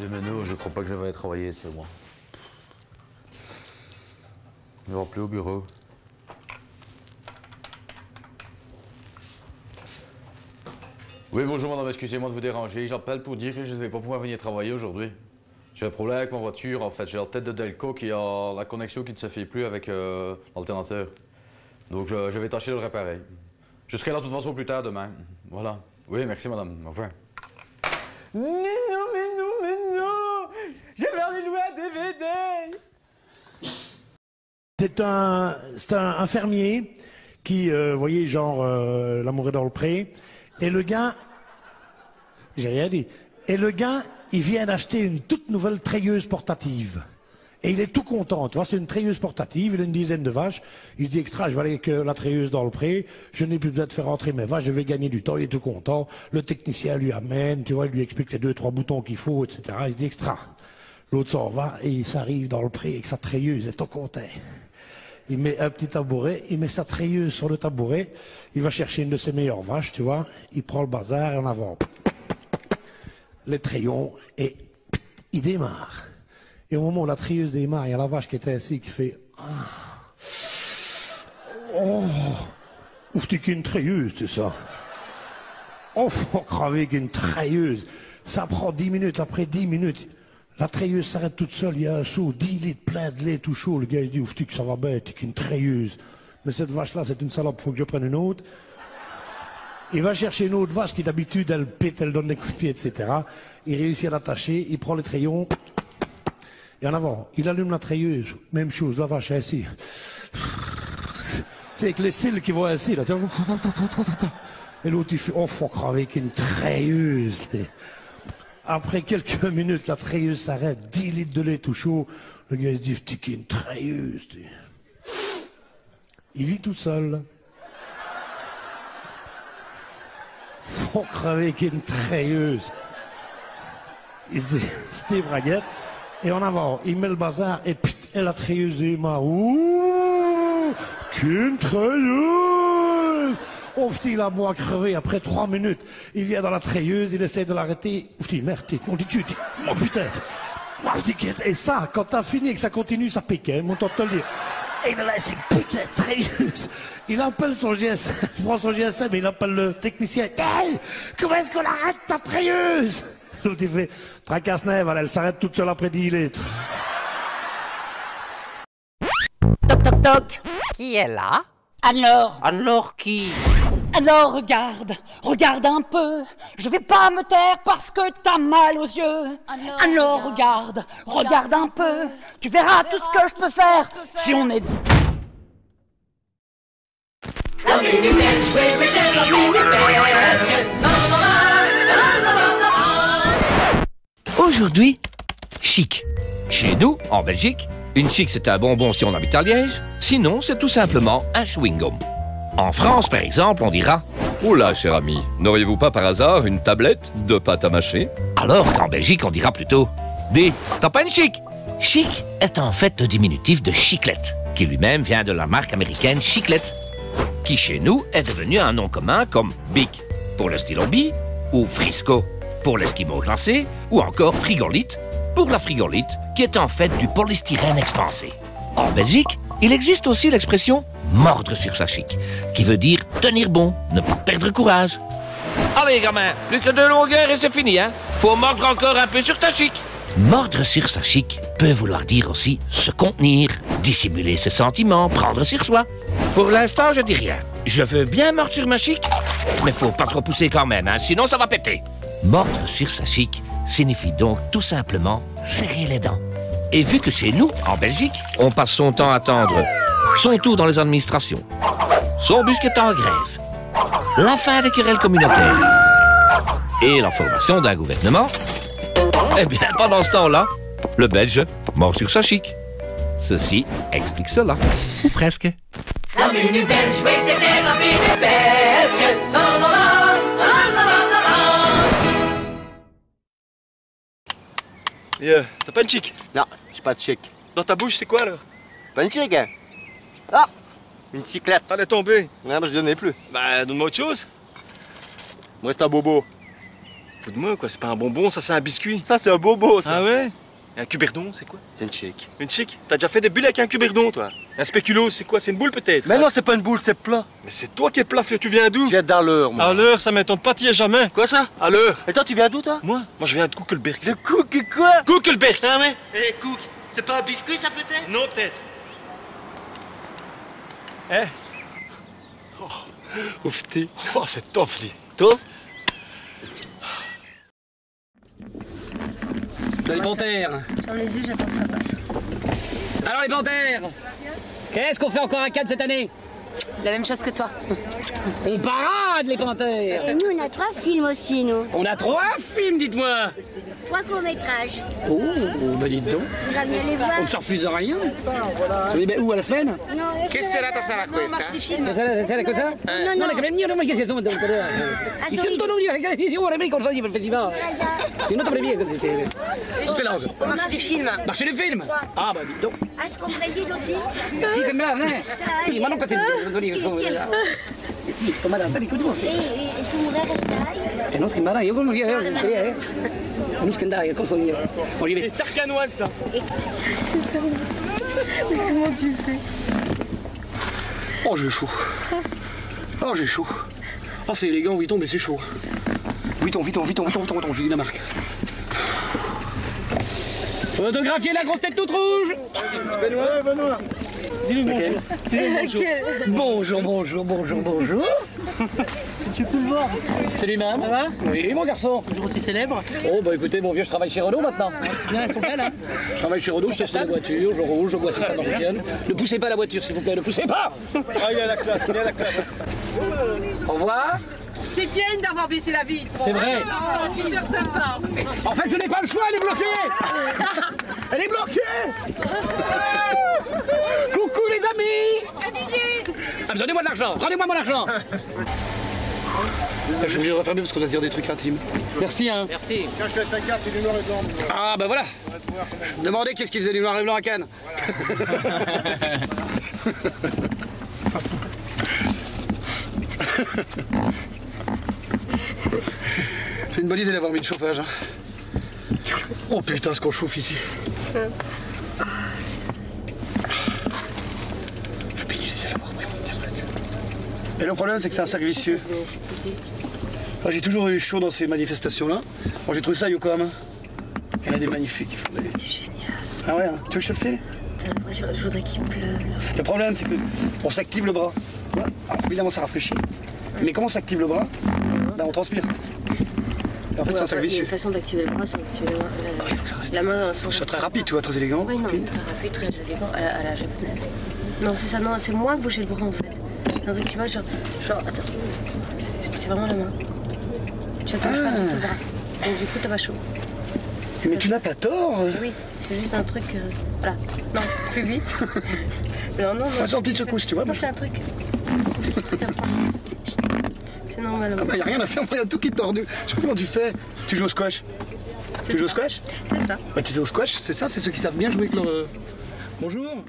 Les menus, je crois pas que je vais travailler ce mois. Je vais plus au bureau. Oui, bonjour madame, excusez-moi de vous déranger. J'appelle pour dire que je ne vais pas pouvoir venir travailler aujourd'hui. J'ai un problème avec ma voiture, en fait. J'ai la tête de Delco qui a la connexion qui ne se fait plus avec l'alternateur. Donc je vais tâcher de le réparer. Je serai là de toute façon plus tard demain. Voilà. Oui, merci madame. Au revoir. Mais non! J'avais envie de louer un DVD! C'est un fermier qui, vous voyez, genre, l'amour est dans le pré. Et le gars, j'ai rien dit. Et le gars, il vient d'acheter une toute nouvelle treilleuse portative. Et il est tout content, tu vois, c'est une treilleuse portative, il a une dizaine de vaches. Il se dit extra, je vais aller avec la treilleuse dans le pré, je n'ai plus besoin de faire rentrer mes vaches, je vais gagner du temps, il est tout content. Le technicien lui amène, tu vois, il lui explique les 2-3 boutons qu'il faut, etc. Il se dit extra. L'autre s'en va et il s'arrive dans le pré avec sa treilleuse, il est tout content. Il met un petit tabouret, il met sa treilleuse sur le tabouret, il va chercher une de ses meilleures vaches, tu vois, il prend le bazar et en avant. Les trayons et il démarre. Et au moment où la treilleuse démarre, il y a la vache qui était assise qui fait oh, ouf, t'es qu'une treilleuse, c'est ça. Oh, faut craver qu'une treilleuse. Ça prend 10 minutes, après 10 minutes, la treilleuse s'arrête toute seule, il y a un seau, 10 litres plein de lait tout chaud. Le gars il dit, ouf, t'es que ça va bien, t'es qu'une treilleuse. Mais cette vache-là, c'est une salope, faut que je prenne une autre. Il va chercher une autre vache qui d'habitude, elle pète, elle donne des coups de pied, etc. Il réussit à l'attacher, il prend les trayons. Et en avant, il allume la treilleuse, même chose, la vache est assise. C'est avec les cils qui vont ainsi, là. Et l'autre, il fait, oh, faut craver qu'une treilleuse. Après quelques minutes, la treilleuse s'arrête, 10 litres de lait tout chaud. Le gars, il se dit, t'es qu'une treilleuse. Il vit tout seul. Faut craver qu'une treilleuse. Il se dit, braguette. Et en avant, il met le bazar et putain, la treilleuse démarre. Ouh, qu'une treilleuse! Oh, il a beau à crever après 3 minutes. Il vient dans la treilleuse, il essaie de l'arrêter. Oh, merde, on dit tu, oh putain. Et ça, quand t'as fini et que ça continue, ça pique, hein, mon temps de te le dire. Et là, c'est putain de treilleuse. Il appelle son GSM, il prend son GSM et il appelle le technicien. Hey, comment est-ce qu'on arrête ta treilleuse? L'autre, il fait, tracasse-nève, elle s'arrête toute seule après 10 litres. Toc toc toc. Qui est là? Alors? Alors qui? Alors regarde, regarde un peu. Je vais pas me taire parce que t'as mal aux yeux. Alors regarde, regarde un peu. Tu verras tout ce que je peux faire si on est... Aujourd'hui, chic. Chez nous, en Belgique, une chic c'est un bonbon si on habite à Liège, sinon c'est tout simplement un chewing-gum. En France, par exemple, on dira « Oula, cher ami, n'auriez-vous pas par hasard une tablette de pâte à mâcher ?» Alors qu'en Belgique, on dira plutôt « Dis, t'as pas une chic ?» Chic est en fait le diminutif de chiclette, qui lui-même vient de la marque américaine Chiclette, qui chez nous est devenu un nom commun comme Bic pour le stylo Bi, ou Frisco pour l'esquimau glacé, ou encore Frigolite pour la frigolite, qui est en fait du polystyrène expansé. En Belgique, il existe aussi l'expression « mordre sur sa chic », qui veut dire tenir bon, ne pas perdre courage. Allez, gamin, plus que 2 longueurs et c'est fini, hein. Faut mordre encore un peu sur ta chic. Mordre sur sa chic peut vouloir dire aussi se contenir, dissimuler ses sentiments, prendre sur soi. Pour l'instant, je dis rien. Je veux bien mordre sur ma chic, mais faut pas trop pousser quand même, hein, sinon ça va péter. Mordre sur sa chic signifie donc tout simplement serrer les dents. Et vu que chez nous, en Belgique, on passe son temps à attendre son tour dans les administrations, son bus qui est en grève, la fin des querelles communautaires et la formation d'un gouvernement, eh bien, pendant ce temps-là, le Belge mord sur sa chic. Ceci explique cela. Ou presque. La Menu Belge, oui, c'était la Menu Belge. La, la, la, la, la, la, la, la. T'as pas une chic? Non, j'ai pas de chic. Dans ta bouche, c'est quoi alors? Pas une chic, hein? Ah! Une chiclette. Elle est tombée. Non, mais je n'en ai plus. Bah, donne-moi autre chose. Il me reste un bobo. Fous de moi, quoi. C'est pas un bonbon, ça, c'est un biscuit. Ça, c'est un bobo, ça. Ah ouais? Et un cuberdon, c'est quoi? C'est une chic. Une chic? T'as déjà fait des bulles avec un cuberdon, toi? Un spéculo, c'est quoi? C'est une boule, peut-être? Mais non, c'est pas une boule, c'est plat. Mais c'est toi qui es plat, tu viens d'où? Je viens d'Alleur, moi. À l'heure, ça m'étonne pas, t'y es jamais. Quoi ça? À l'heure. Et toi, tu viens d'où, toi? Moi, je viens de Kuckelberg. De Cook quoi? Kuckelberg, hein, ouais? Eh, Cook, c'est pas un biscuit, ça, peut-être? Non, peut-être. Eh? Oh, petit. Oh, c'est top, dis. Toi? Les panthères. Dans les yeux, j'attends que ça passe. Alors les panthères, qu'est-ce qu'on fait encore à Cannes cette année? La même chose que toi. On parade les panthères. Et nous, on a 3 films aussi, nous. On a 3 films, dites-moi. 3 courts-métrages. Oh, bah dites donc. Vous allez les voir. On ne se refuse rien. Oui, mais où, à la semaine? Non, Che serata sarà Non, marche des films. Sarà cosa? No, Non, che io non mi chiedo Ah, mi sentono dire che ora mi ricordo di festival. Io non dovrei dire. Silence. Marche des films. Marche des films. Ah, bah dites donc. Ah, ce qu'on vous a dit aussi. Sì, che merda, Sì, ma non così. Ma dai, E su un restail. E non schimbare, io come dire, mi scandare, cosa dire? Bon, j'y vais. C'est starcanoise, ça. Comment tu fais? Oh, j'ai chaud. Oh, j'ai chaud. Oh, c'est élégant, Vuitton, mais c'est chaud. Vuitton, j'ai dit la marque. Photographier la grosse tête toute rouge. Benoît. Dis-lui bonjour. Bonjour. Tu peux le voir. C'est lui-même. Ça va? Oui, mon garçon. Toujours aussi célèbre. Oh, bah écoutez, mon vieux, je travaille chez Renault maintenant. Bien, elles sont belles, hein. Je travaille chez Renault, je teste les voitures, je roule, je vois si ça fonctionne. Ne poussez pas la voiture, s'il vous plaît, ne poussez pas. Ah, il a la classe, Au revoir. C'est bien d'avoir baissé la vitre. C'est vrai. C'est super sympa. En fait, je n'ai pas le choix, elle est bloquée. Elle est bloquée. Coucou les amis. Ah, donnez-moi de l'argent, rendez-moi mon argent. Je suis obligé de refermer parce qu'on doit se dire des trucs intimes. Merci, hein. Merci. Quand je fais 5 cartes, c'est du noir et blanc. Ah, bah voilà. Demandez qu'est-ce qu'il faisait du noir et blanc à Cannes. C'est une bonne idée d'avoir mis le chauffage. Hein. Oh putain, ce qu'on chauffe ici. Je paye ici à la mort. Et le problème, c'est que c'est un cercle vicieux. J'ai toujours eu chaud dans ces manifestations-là. Bon, j'ai trouvé ça, Yokohama. Il y en a des magnifiques qui font des... C'est génial. Ah ouais, hein. Tu veux que je te le file? T'as l'impression, je voudrais qu'il pleuve. Le problème, c'est que on s'active le bras. Ouais. Alors, évidemment, ça rafraîchit. Mais comment on s'active le bras? Ben, on transpire. Et en fait, c'est un cercle Il y a vicieux. une façon d'activer le bras, c'est d'activer Il faut que ça reste. la main dans le Faut sens. que ce soit très rapide, tu vois, très élégant. Oui, non, rapide. très rapide, très élégant, à la japonaise. Non, c'est ça, non, c'est moins bouger le bras en fait. Un truc, tu vois, genre, attends, c'est vraiment la main. Tu ne touches pas avec ton bras. Donc du coup, t'as pas chaud. Mais tu n'as pas tort. Oui, c'est juste un truc. Voilà. Non, plus vite. non. C'est une petite secousse, tu vois. Non, c'est un truc. Juste un truc à prendre. C'est normal. Ah bah, y a rien à faire, il y a tout qui est tordu. Je sais pas comment tu fais. Tu joues au squash? Tu joues au squash? C'est ça. Bah, tu sais, au squash, c'est ça, c'est ceux qui savent bien jouer avec leur. Bonjour.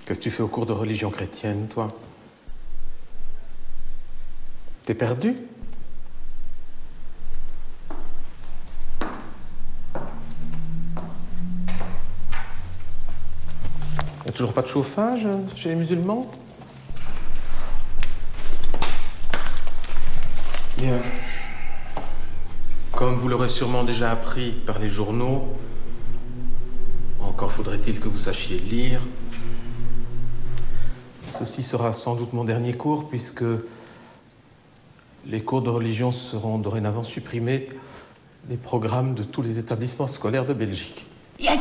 Qu'est-ce que tu fais au cours de religion chrétienne, toi? T'es perdu? Y a toujours pas de chauffage chez les musulmans? Bien. Comme vous l'aurez sûrement déjà appris par les journaux, encore faudrait-il que vous sachiez lire. Ceci sera sans doute mon dernier cours, puisque les cours de religion seront dorénavant supprimés des programmes de tous les établissements scolaires de Belgique. Yes!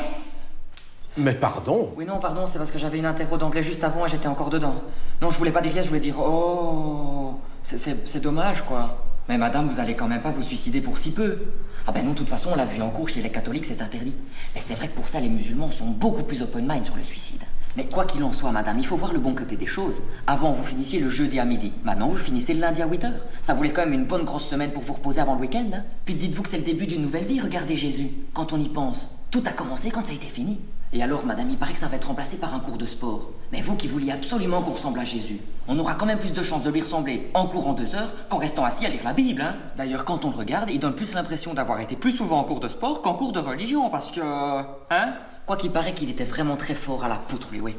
Mais pardon. Oui, non, pardon, c'est parce que j'avais une interro d'anglais juste avant et j'étais encore dedans. Non, je voulais pas dire yes, je voulais dire oh. C'est dommage, quoi. Mais madame, vous allez quand même pas vous suicider pour si peu. Ah ben non, de toute façon, on l'a vu en cours, chez les catholiques, c'est interdit. Mais c'est vrai que pour ça, les musulmans sont beaucoup plus open mind sur le suicide. Mais quoi qu'il en soit, madame, il faut voir le bon côté des choses. Avant, vous finissiez le jeudi à midi. Maintenant, vous finissez le lundi à 8h. Ça vous laisse quand même une bonne grosse semaine pour vous reposer avant le week-end. Hein. Puis dites-vous que c'est le début d'une nouvelle vie. Regardez Jésus. Quand on y pense, tout a commencé quand ça a été fini. Et alors, madame, il paraît que ça va être remplacé par un cours de sport. Mais vous qui vouliez absolument qu'on ressemble à Jésus, on aura quand même plus de chances de lui ressembler en courant 2 heures qu'en restant assis à lire la Bible. Hein. D'ailleurs, quand on le regarde, il donne plus l'impression d'avoir été plus souvent en cours de sport qu'en cours de religion. Parce que... Hein? Quoi qu'il paraît qu'il était vraiment très fort à la poutre, lui, oui.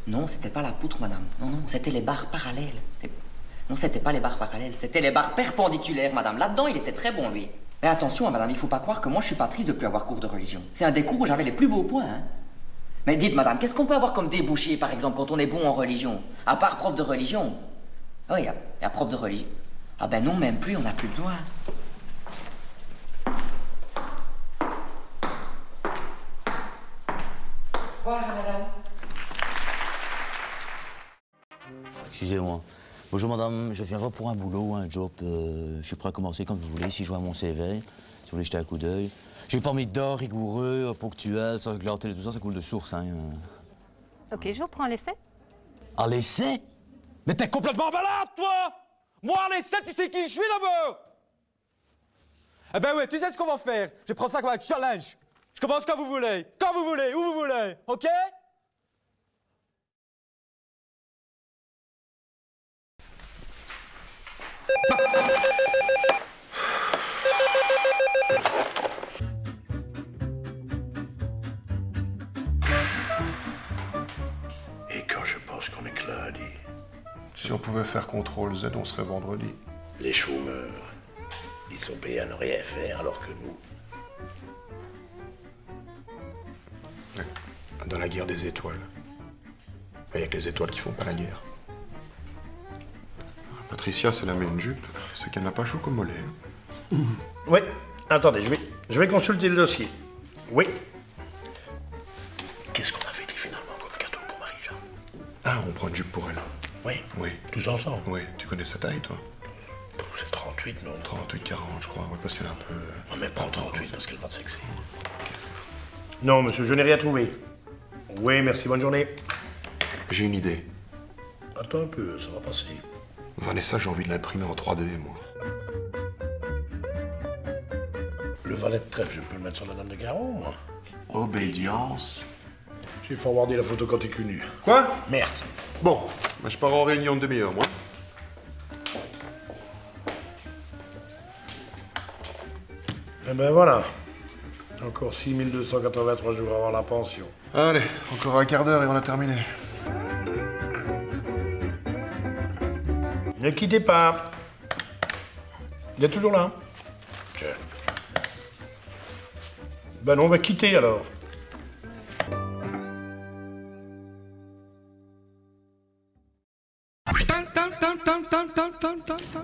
Non, c'était pas la poutre, madame. Non, non, c'était les barres parallèles. Non, c'était pas les barres parallèles, c'était les barres perpendiculaires, madame. Là-dedans, il était très bon, lui. Mais attention, hein, madame, il faut pas croire que moi, je suis pas triste de plus avoir cours de religion. C'est un des cours où j'avais les plus beaux points, hein. Mais dites, madame, qu'est-ce qu'on peut avoir comme débouché, par exemple, quand on est bon en religion? À part prof de religion. Oui, il y a prof de religion. Ah ben non, même plus, on n'a plus besoin. Bonjour, madame. Excusez-moi. Bonjour madame, je viens voir pour un boulot, un job. Je suis prêt à commencer quand vous voulez, si je vois mon CV, si vous voulez jeter un coup d'œil. J'ai pas mis d'or, rigoureux, ponctuel, sans clarté et tout ça, ça coule de source. Hein. Ok, je reprends l'essai. À l'essai? Mais t'es complètement malade, toi! Moi, à l'essai, tu sais qui je suis d'abord? Eh ben oui, tu sais ce qu'on va faire. Je prends ça comme un challenge. Je commence quand vous voulez, où vous voulez, ok? Et quand je pense qu'on est que lundi. Si on pouvait faire contrôle Z, on serait vendredi. Les chômeurs, ils sont payés à ne rien faire alors que nous. Dans la guerre des étoiles. Il n'y a que les étoiles qui font pas la guerre. Patricia, c'est la une jupe, c'est qu'elle n'a pas chaud comme mollet. Oui, attendez, je vais consulter le dossier. Oui. Qu'est-ce qu'on avait dit finalement comme cadeau pour Marie-Jeanne? Ah, on prend une jupe pour elle. Oui. Oui. Tous ensemble? Oui. Tu connais sa taille, toi? C'est 38, non? 38, 40, je crois. Oui, parce qu'elle est un peu... Non, mais prends 38 parce qu'elle va te sexer. Non, monsieur, je n'ai rien trouvé. Oui, merci, bonne journée. J'ai une idée. Attends un peu, ça va passer. Vanessa, j'ai envie de l'imprimer en 3D, moi. Le valet de trèfle, je peux le mettre sur la dame de Garon, moi. Obédience. J'ai forwardé la photo quand t'es cul nu. Quoi? Merde. Bon, bah, je pars en réunion de demi-heure, moi. Eh ben voilà. Encore 6283 jours avant la pension. Allez, encore un quart d'heure et on a terminé. Ne quittez pas. Vous êtes toujours là? Tiens. Ben non, quittez alors.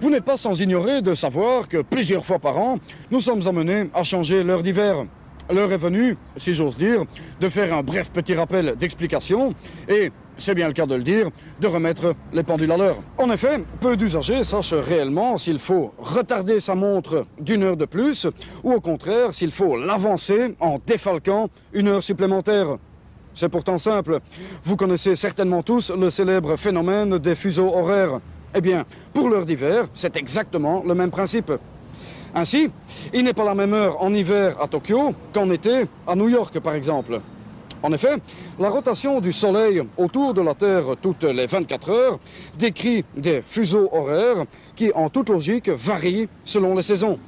Vous n'êtes pas sans ignorer de savoir que plusieurs fois par an, nous sommes amenés à changer l'heure d'hiver. L'heure est venue, si j'ose dire, de faire un bref petit rappel d'explication et, c'est bien le cas de le dire, de remettre les pendules à l'heure. En effet, peu d'usagers sachent réellement s'il faut retarder sa montre d'1 heure de plus ou au contraire s'il faut l'avancer en défalquant 1 heure supplémentaire. C'est pourtant simple. Vous connaissez certainement tous le célèbre phénomène des fuseaux horaires. Eh bien, pour l'heure d'hiver, c'est exactement le même principe. Ainsi, il n'est pas la même heure en hiver à Tokyo qu'en été à New York, par exemple. En effet, la rotation du Soleil autour de la Terre toutes les 24 heures décrit des fuseaux horaires qui, en toute logique, varient selon les saisons.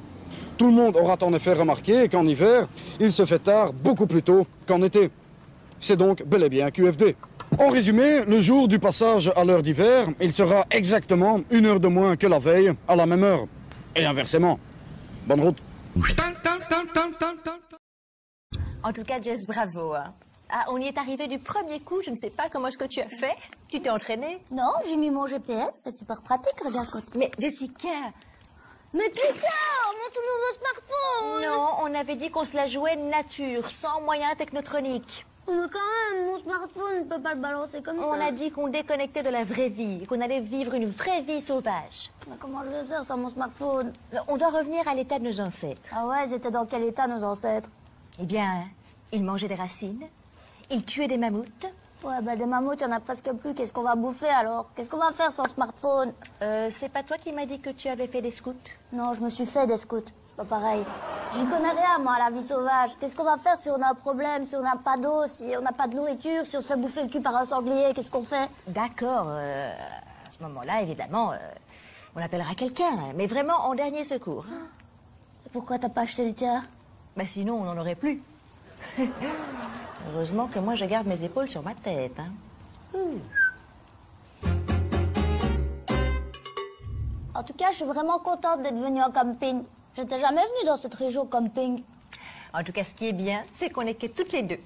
Tout le monde aura en effet remarqué qu'en hiver, il se fait tard beaucoup plus tôt qu'en été. C'est donc bel et bien QFD. En résumé, le jour du passage à l'heure d'hiver, il sera exactement 1 heure de moins que la veille à la même heure. Et inversement. Bonne route. En tout cas, Jess, bravo. Ah, on y est arrivé du premier coup, je ne sais pas comment est-ce que tu as fait. Tu t'es entraînée? Non, j'ai mis mon GPS, c'est super pratique, regarde quand... Mais Jessica... Mais Twitter, mon tout nouveau smartphone! Non, on avait dit qu'on se la jouait nature, sans moyens technotroniques. Mais quand même, mon smartphone ne peut pas le balancer comme ça. On a dit qu'on déconnectait de la vraie vie, qu'on allait vivre une vraie vie sauvage. Mais comment je vais faire sans mon smartphone? On doit revenir à l'état de nos ancêtres. Ah ouais, ils étaient dans quel état, nos ancêtres? Eh bien, ils mangeaient des racines, ils tuaient des mammouths. Ouais, bah des mammouths, il n'y en a presque plus. Qu'est-ce qu'on va bouffer alors? Qu'est-ce qu'on va faire sans smartphone? C'est pas toi qui m'as dit que tu avais fait des scouts? Non, je me suis fait des scouts. C'est pas pareil. J'y connais rien, moi, à la vie sauvage. Qu'est-ce qu'on va faire si on a un problème, si on n'a pas d'eau, si on n'a pas de nourriture, si on se fait bouffer le cul par un sanglier? Qu'est-ce qu'on fait? D'accord, à ce moment-là, évidemment, on appellera quelqu'un, mais vraiment en dernier secours. Et pourquoi t'as pas acheté le tien? Bah sinon, on n'en aurait plus. Heureusement que moi, je garde mes épaules sur ma tête. Hein. En tout cas, je suis vraiment contente d'être venue en camping. J'étais jamais venue dans cette région camping. En tout cas, ce qui est bien, c'est qu'on est que toutes les deux.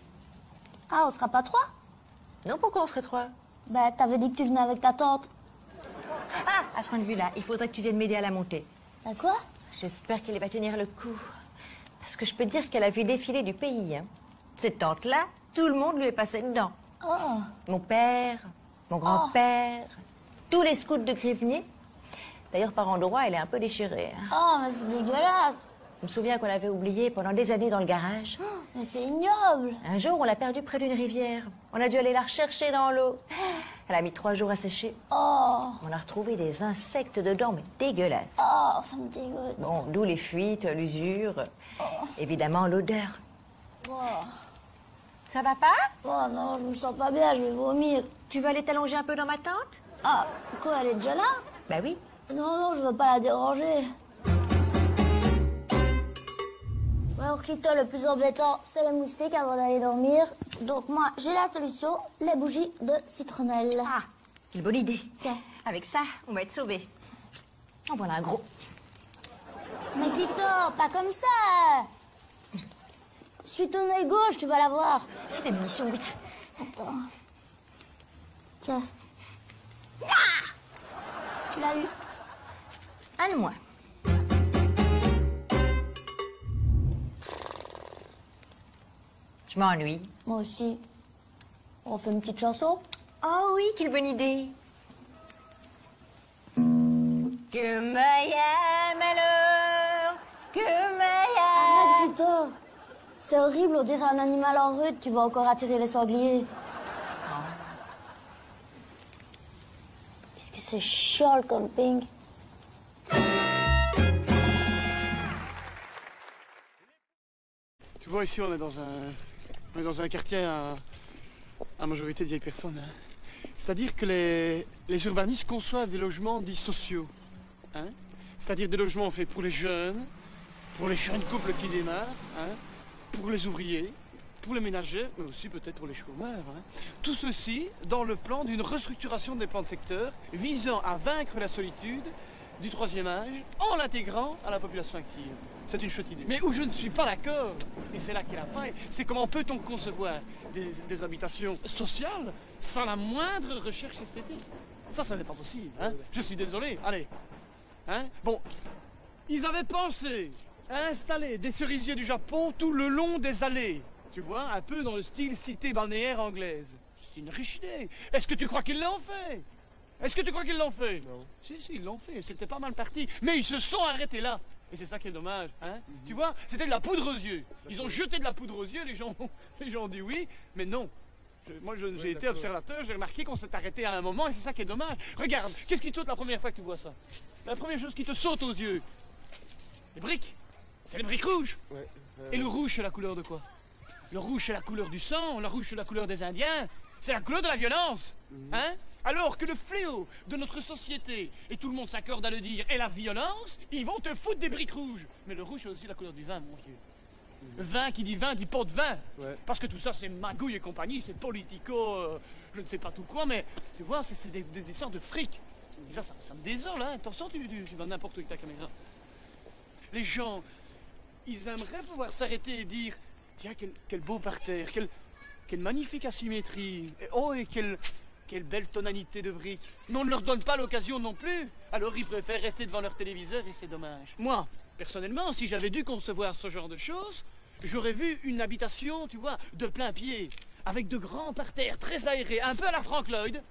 Ah, on sera pas trois? Non, pourquoi on serait trois? Bah, t'avais dit que tu venais avec ta tante. Ah, à ce point de vue-là, il faudrait que tu viennes m'aider à la monter. À quoi? J'espère qu'elle va tenir le coup. Parce que je peux te dire qu'elle a vu défiler du pays. Hein. Cette tante-là, tout le monde lui est passé dedans. Oh. Mon père, mon grand-père, tous les scouts de Grivnier. D'ailleurs, par endroits, elle est un peu déchirée. Hein. Oh, mais c'est dégueulasse. Je me souviens qu'on l'avait oubliée pendant des années dans le garage. Oh, mais c'est ignoble. Un jour, on l'a perdue près d'une rivière. On a dû aller la rechercher dans l'eau. Elle a mis 3 jours à sécher. Oh. On a retrouvé des insectes dedans, mais dégueulasses. Oh, ça me dégoûte. Bon, d'où les fuites, l'usure, évidemment l'odeur. Oh. Ça va pas? Oh non, je me sens pas bien, je vais vomir. Tu veux aller t'allonger un peu dans ma tente? Ah, quoi, elle est déjà là? Bah oui. Non, non, je veux pas la déranger. Ouais, Orchito, le plus embêtant, c'est le moustique avant d'aller dormir. Donc moi, j'ai la solution, les bougies de citronnelle. Ah, quelle bonne idée. Tiens. Avec ça, on va être sauvés. En voilà un gros. Mais Clito, pas comme ça. Suis ton œil gauche, tu vas la voir. Des munitions, vite. Attends. Tiens. Ah, tu l'as eu. Un de moins. Je m'ennuie. Moi aussi. On fait une petite chanson? Oh oui, quelle bonne idée. Que Maya malheur, que Maya... Arrête, putain. C'est horrible, on dirait un animal en rut. Tu vas encore attirer les sangliers. Qu'est-ce que c'est chiant, le camping. Tu vois, ici, on est dans un quartier à majorité de vieilles personnes. Hein. C'est-à-dire que les urbanistes conçoivent des logements dits sociaux. Hein. C'est-à-dire des logements faits pour les jeunes couples qui démarrent, hein, pour les ouvriers, pour les ménagers, mais aussi peut-être pour les chômeurs. Hein. Tout ceci dans le plan d'une restructuration des plans de secteur visant à vaincre la solitude du troisième âge en l'intégrant à la population active. C'est une chouette idée. Mais où je ne suis pas d'accord, et c'est là qu'est la faille, c'est comment peut-on concevoir des habitations sociales sans la moindre recherche esthétique. Ça n'est pas possible. Hein. Je suis désolé, allez. Hein. Bon, ils avaient pensé à installer des cerisiers du Japon tout le long des allées. Tu vois, un peu dans le style cité balnéaire anglaise. C'est une riche idée. Est-ce que tu crois qu'ils l'ont fait? Est-ce que tu crois qu'ils l'ont fait? Non. Si, ils l'ont fait. C'était pas mal parti. Mais ils se sont arrêtés là. Et c'est ça qui est dommage. Hein. Tu vois, c'était de la poudre aux yeux. Ils ont jeté de la poudre aux yeux, les gens ont dit oui, mais non. Moi, j'ai été observateur, j'ai remarqué qu'on s'est arrêté à un moment et c'est ça qui est dommage. Regarde, qu'est-ce qui te saute la première fois que tu vois ça? La première chose qui te saute aux yeux. Les briques. C'est les briques rouges. Et le rouge, c'est la couleur de quoi? Le rouge, c'est la couleur du sang. Le rouge, c'est la couleur des Indiens. C'est la couleur de la violence. Hein? Alors que le fléau de notre société, et tout le monde s'accorde à le dire, est la violence, ils vont te foutre des briques rouges. Mais le rouge, c'est aussi la couleur du vin, mon Dieu. Le vin qui dit pot de vin. Ouais. Parce que tout ça, c'est magouille et compagnie, c'est politico, je ne sais pas tout quoi, mais tu vois, c'est des histoires de fric. Et ça me désole, hein. Attention, tu vas n'importe où avec ta caméra. Les gens, ils aimeraient pouvoir s'arrêter et dire, tiens, quel beau parterre, quelle magnifique asymétrie, et quelle belle tonalité de briques. Mais on ne leur donne pas l'occasion non plus. Alors ils préfèrent rester devant leur téléviseur et c'est dommage. Moi, personnellement, si j'avais dû concevoir ce genre de choses, j'aurais vu une habitation, tu vois, de plein pied, avec de grands parterres très aérés, un peu à la Frank Lloyd.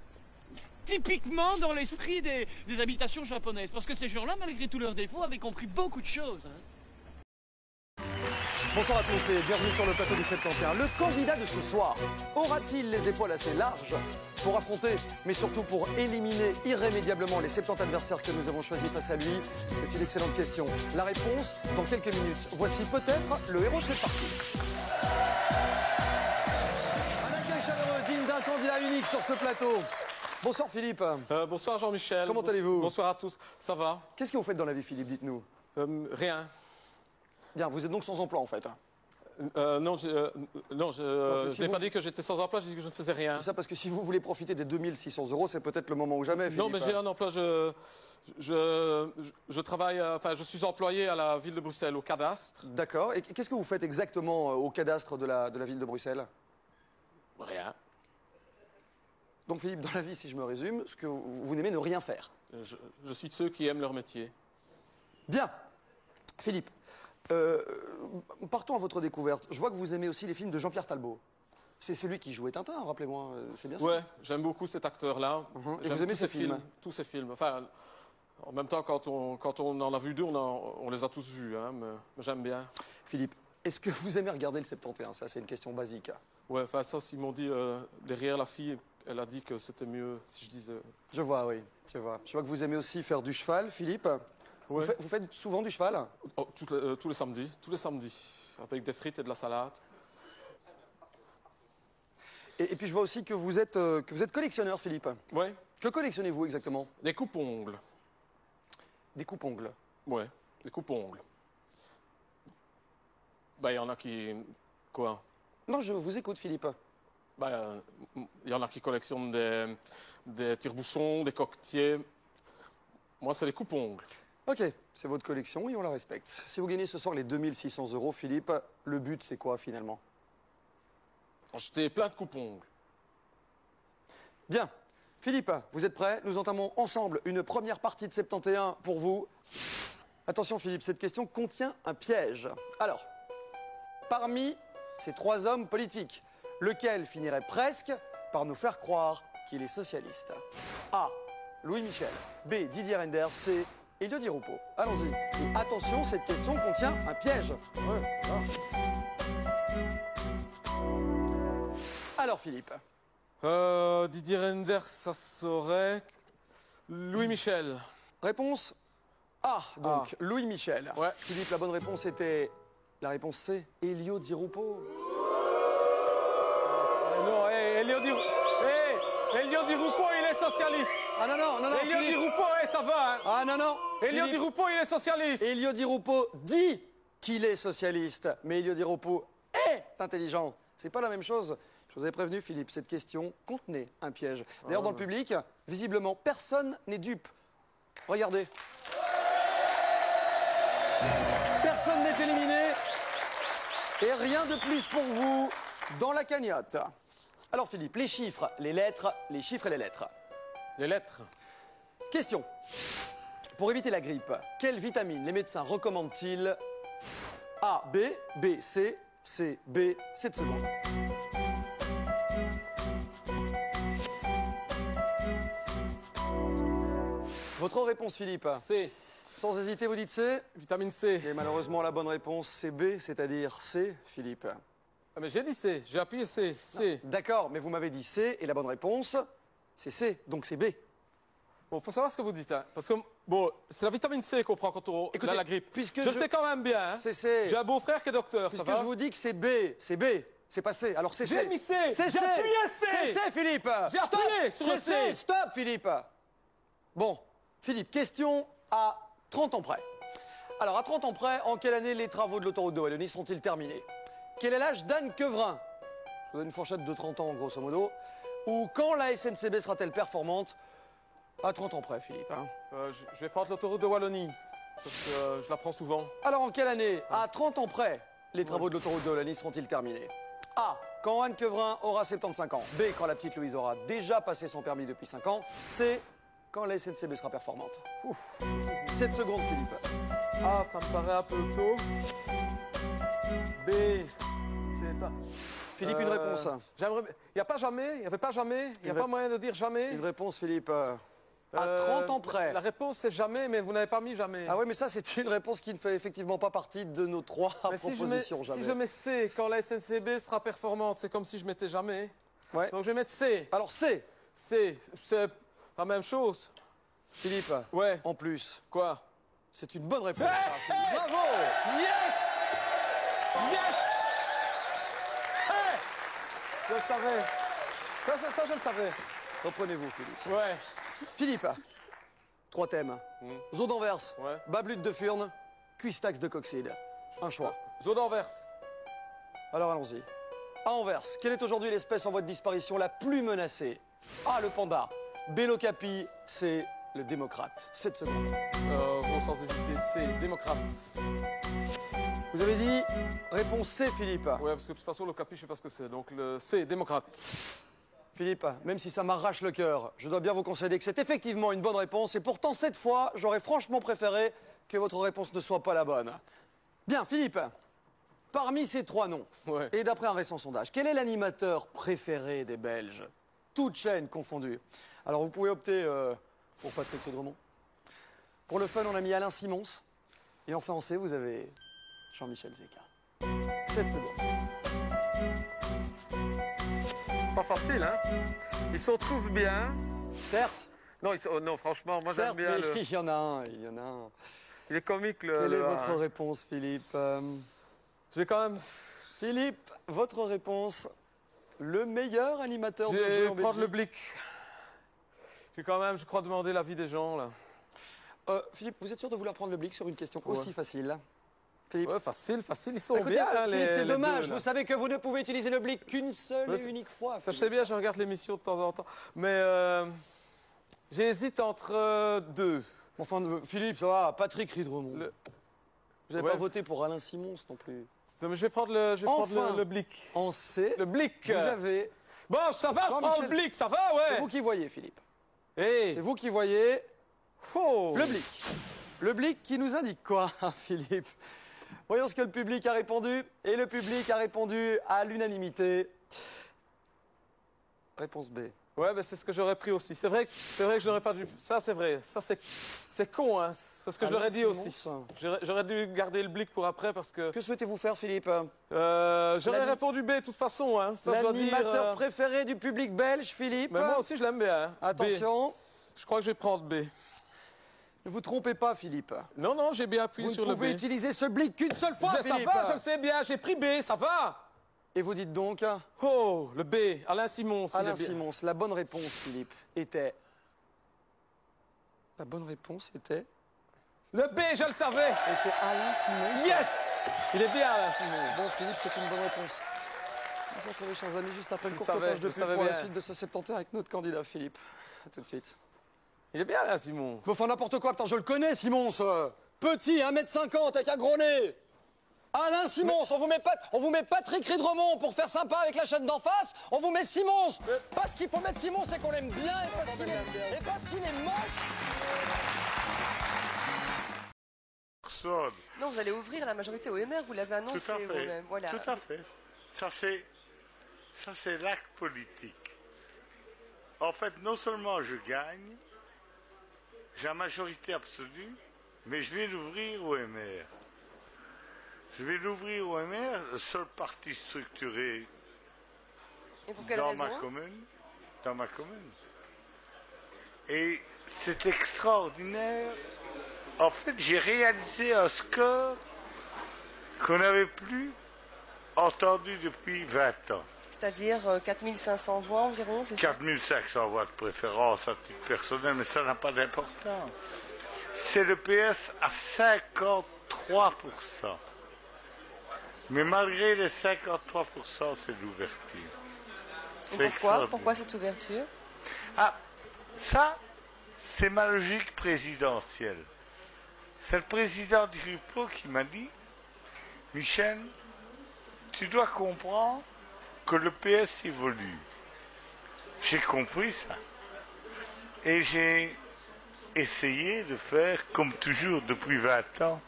Typiquement dans l'esprit des habitations japonaises. Parce que ces gens-là, malgré tous leurs défauts, avaient compris beaucoup de choses. Hein. Bonsoir à tous et bienvenue sur le plateau du 71. Le candidat de ce soir aura-t-il les épaules assez larges pour affronter, mais surtout pour éliminer irrémédiablement les 70 adversaires que nous avons choisis face à lui? C'est une excellente question. La réponse dans quelques minutes. Voici peut-être le héros de cette partie. Un accueil chaleureux digne d'un candidat unique sur ce plateau. Bonsoir Philippe. Bonsoir Jean-Michel. Comment allez-vous? Bonsoir à tous. Ça va? Qu'est-ce que vous faites dans la vie Philippe, dites-nous? Rien. Bien, vous êtes donc sans emploi en fait. Non, je n'ai pas dit que j'étais sans emploi, j'ai dit que je ne faisais rien. C'est ça parce que si vous voulez profiter des 2600 €, c'est peut-être le moment ou jamais, Philippe. Non, mais j'ai un emploi, je travaille, enfin je suis employé à la ville de Bruxelles, au cadastre. D'accord. Et qu'est-ce que vous faites exactement au cadastre de la ville de Bruxelles? Rien. Donc Philippe, dans la vie, si je me résume, ce que vous n'aimez ne rien faire. Je suis de ceux qui aiment leur métier. Bien. Philippe, partons à votre découverte. Je vois que vous aimez aussi les films de Jean-Pierre Talbot. C'est celui qui jouait Tintin, rappelez-moi, c'est bien ça? Ouais, j'aime beaucoup cet acteur-là. Et vous aimez ces films? Tous ces films. Enfin, en même temps, quand on en a vu deux, on les a tous vus, hein, mais j'aime bien. Philippe, est-ce que vous aimez regarder le 71? Ça, c'est une question basique. Ouais, enfin ça, ils m'ont dit, derrière la fille, elle a dit que c'était mieux si je disais... Je vois, oui, je vois. Je vois que vous aimez aussi faire du cheval, Philippe. Ouais. Vous faites souvent du cheval? Oh, tous les samedis, avec des frites et de la salade. Et puis je vois aussi que vous êtes collectionneur, Philippe. Ouais. Que collectionnez-vous exactement? Des coupes-ongles. Des coupes-ongles? Ouais, des coupes-ongles. Bah, il y en a qui... Quoi? Non, je vous écoute, Philippe. Bah, il y en a qui collectionnent des tire-bouchons, des coquetiers. Moi, c'est des coupes-ongles. Ok, c'est votre collection et on la respecte. Si vous gagnez ce soir les 2600 €, Philippe, le but, c'est quoi, finalement? Acheter plein de coupes-ongles. Bien. Philippe, vous êtes prêts? Nous entamons ensemble une première partie de 71 pour vous. Attention, Philippe, cette question contient un piège. Alors, parmi ces trois hommes politiques, lequel finirait presque par nous faire croire qu'il est socialiste? A. Louis Michel. B. Didier Reynders. C. Elio Di Rupo. Allons-y. Et attention, cette question contient un piège. Ouais, ça va. Alors, Philippe. Didier Reynders, ça serait... Louis Michel. Réponse A. Donc, Louis Michel. Ouais. Philippe, la bonne réponse était... La réponse C. Elio Di Rupo. Non, Elio Di Rupo, il est socialiste. Ah non, non, non, non. Elio Di Rupo, ça va, hein. Ah non, non. Elio Di Rupo, il est socialiste. Elio Di Rupo dit qu'il est socialiste, mais Elio Di Rupo est intelligent. C'est pas la même chose. Je vous avais prévenu, Philippe, cette question contenait un piège. D'ailleurs, dans le public, visiblement, personne n'est dupe. Regardez. Personne n'est éliminé. Et rien de plus pour vous dans la cagnotte. Alors, Philippe, les chiffres, les lettres, les chiffres et les lettres. Les lettres. Question. Pour éviter la grippe, quelle vitamine les médecins recommandent-ils? A, B, B, C, C, B, 7 secondes. Votre réponse, Philippe? C. Sans hésiter, vous dites C? Vitamine C. Et malheureusement, la bonne réponse, c'est B, c'est-à-dire C, Philippe. Ah, mais j'ai dit C, j'ai appuyé C. C. D'accord, mais vous m'avez dit C, et la bonne réponse, c'est C, donc c'est B. Bon, faut savoir ce que vous dites, hein, parce que, bon, c'est la vitamine C qu'on prend quand on a la grippe. Puisque je le sais quand même bien, hein. C'est C. J'ai un beau-frère qui est docteur, puisque ça va? je vous dis que c'est B, c'est pas C, alors c'est C. J'ai mis C. C'est C. J'ai appuyé C. C'est C, Philippe. J'ai appuyé sur le C. C. Stop, Philippe. Bon, Philippe, question à 30 ans près. Alors, à 30 ans près, en quelle année les travaux de l'autoroute de Wallonie seront-ils terminés? Quel est l'âge d'Anne Quevrin? Je vous donne une fourchette de 30 ans, grosso modo. Ou quand la SNCB sera-t-elle performante? À 30 ans près, Philippe. Hein. Je vais prendre l'autoroute de Wallonie, parce que je la prends souvent. Alors, en quelle année, à 30 ans près, les travaux de l'autoroute de Wallonie seront-ils terminés? A. Quand Anne Quevrin aura 75 ans. B. Quand la petite Louise aura déjà passé son permis depuis 5 ans. C. Quand la SNCB sera performante. Ouf. 7 secondes, Philippe. A, ça me paraît un peu tôt. B, c'est pas... Philippe, une réponse. Il n'y a pas jamais, il n'y avait pas jamais, il n'y a pas moyen de dire jamais. Une réponse, Philippe. À 30 ans près. La réponse, c'est jamais, mais vous n'avez pas mis jamais. Ah oui, mais ça, c'est une réponse qui ne fait effectivement pas partie de nos 3 propositions. Si je mets C, quand la SNCB sera performante, c'est comme si je mettais jamais. Ouais. Donc je vais mettre C. Alors C. C, c'est la même chose. Philippe. Ouais. En plus. Quoi? C'est une bonne réponse. Ça, Philippe. Bravo. Yes. Yes. Hey. Je le savais. Ça, je le savais. Reprenez-vous, Philippe. Ouais. Philippe, 3 thèmes. Zoo d'Anvers, Bablutte de Furne, Cuistax de Coxide. Un choix. Zoo d'Anvers. Alors allons-y. À Anvers, quelle est aujourd'hui l'espèce en voie de disparition la plus menacée? A, le panda. B, l'okapi. C, le démocrate. 7 secondes. Sans hésiter, C, démocrate. Vous avez dit réponse C, Philippe. Ouais, parce que de toute façon, l'okapi, je sais pas ce que c'est. Donc le C, démocrate. Philippe, même si ça m'arrache le cœur, je dois bien vous concéder que c'est effectivement une bonne réponse. Et pourtant, cette fois, j'aurais franchement préféré que votre réponse ne soit pas la bonne. Bien, Philippe, parmi ces 3 noms, et d'après un récent sondage, quel est l'animateur préféré des Belges? Toutes chaînes confondues. Alors, vous pouvez opter pour Patrick Caudremont. Pour le fun, on a mis Alain Simons. Et enfin, en C, vous avez Jean-Michel Zeka. 7 secondes. Pas facile, hein? Ils sont tous bien. Certes. Non, non franchement, moi j'aime bien mais il y en a un, il y en a un. Il est comique, Quelle est votre réponse, Philippe? Je vais quand même... Philippe, votre réponse, le meilleur animateur de jeu en Belgique. Prendre le Belgique. blic. Je vais quand même, je crois, demander l'avis des gens, là. Philippe, vous êtes sûr de vouloir prendre le blic sur une question aussi facile? Philippe. Ouais, facile, ils sont Écoutez, bien, Philippe, c'est les dommage, deux, vous savez que vous ne pouvez utiliser le blic qu'une seule et unique fois. Ça, je sais bien, je regarde l'émission de temps en temps. Mais j'hésite entre 2. Enfin, Philippe, ça va, Patrick Ridremont. Vous n'avez pas voté pour Alain Simons non plus. Non, mais je vais prendre le blic. En C, le blic. Vous avez... Bon, ça va, je prends le blic, ça va, ouais. C'est vous qui voyez, Philippe. Hey. C'est vous qui voyez le blic. Le blic qui nous indique quoi, Philippe? Voyons ce que le public a répondu. Et le public a répondu à l'unanimité. Réponse B. Ouais, ben c'est ce que j'aurais pris aussi. C'est vrai que je n'aurais pas dû... Ça, c'est vrai. Ça, c'est con, hein. Parce que je l'aurais dit aussi. J'aurais dû garder le blic pour après parce que... Que souhaitez-vous faire, Philippe? J'aurais répondu B de toute façon, hein. L'animateur préféré du public belge, Philippe. Mais moi aussi, je l'aime bien. Hein. Attention. B. Je crois que je vais prendre B. Ne vous trompez pas, Philippe. Non, j'ai bien appuyé sur le B. Vous ne pouvez utiliser ce blic qu'une seule fois, Philippe. Ça va, je le sais bien. J'ai pris B, ça va. Et vous dites donc... Oh, le B, Alain Simons. Alain Simons, la bonne réponse, Philippe, était... La bonne réponse était... Le B, je le savais. Était Alain Simons. Yes. Il est bien, Alain Simons. Bon, Philippe, c'est une bonne réponse. On se retrouve, chers amis, juste après une courte page de pub pour la suite de ce 71 avec notre candidat, Philippe. A tout de suite. Il est bien, Alain Simons. Faut faire n'importe quoi, putain, je le connais, Simons. Petit, 1m50, avec un gros nez. Alain Simons, on vous met Patrick Ridremont pour faire sympa avec la chaîne d'en face, on vous met Simons. Parce qu'il faut mettre Simons, c'est qu'on l'aime bien et parce qu'il est moche. Non, vous allez ouvrir la majorité OMR, vous l'avez annoncé vous-même. Voilà. Tout à fait. Ça, c'est l'acte politique. En fait, non seulement je gagne, j'ai la majorité absolue, mais je vais l'ouvrir au MR. Je vais l'ouvrir au MR, le seul parti structuré dans ma commune. Et c'est extraordinaire. En fait, j'ai réalisé un score qu'on n'avait plus entendu depuis 20 ans. C'est-à-dire 4500 voix environ, c'est ça? 4500 voix de préférence à titre personnel, mais ça n'a pas d'importance. C'est le PS à 53%. Mais malgré les 53%, c'est l'ouverture. Pourquoi cette ouverture? Ah, ça, c'est ma logique présidentielle. C'est le président du RUPO qui m'a dit, Michel, tu dois comprendre que le PS évolue. J'ai compris ça. Et j'ai essayé de faire, comme toujours depuis 20 ans,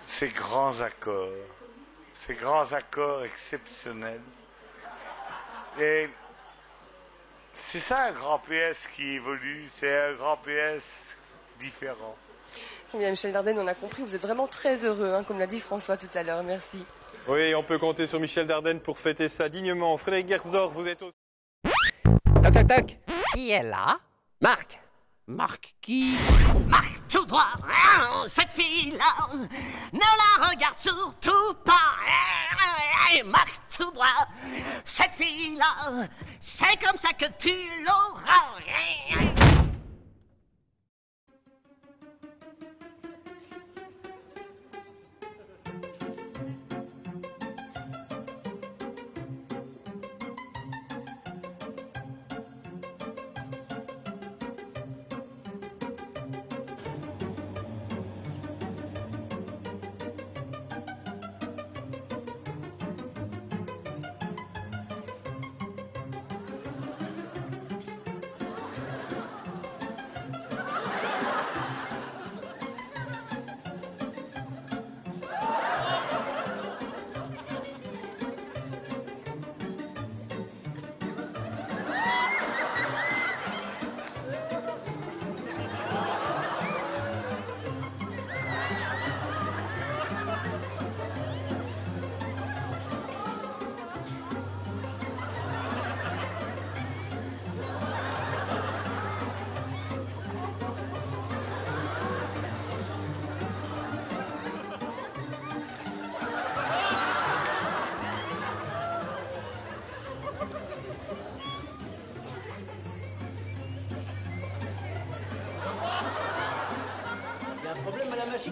ces grands accords, ces grands accords exceptionnels. Et c'est ça un grand PS qui évolue, c'est un grand PS différent. Bien, Michel Dardenne, on a compris, vous êtes vraiment très heureux, hein, comme l'a dit François tout à l'heure, merci. Oui, on peut compter sur Michel Dardenne pour fêter ça dignement. Frédéric Gersdorf, vous êtes aussi... Tac, tac, tac. Qui est là? Marc. Marc qui? Marc, tout droit, cette fille-là, ne la regarde surtout pas. Marc, tout droit, cette fille-là, c'est comme ça que tu l'auras.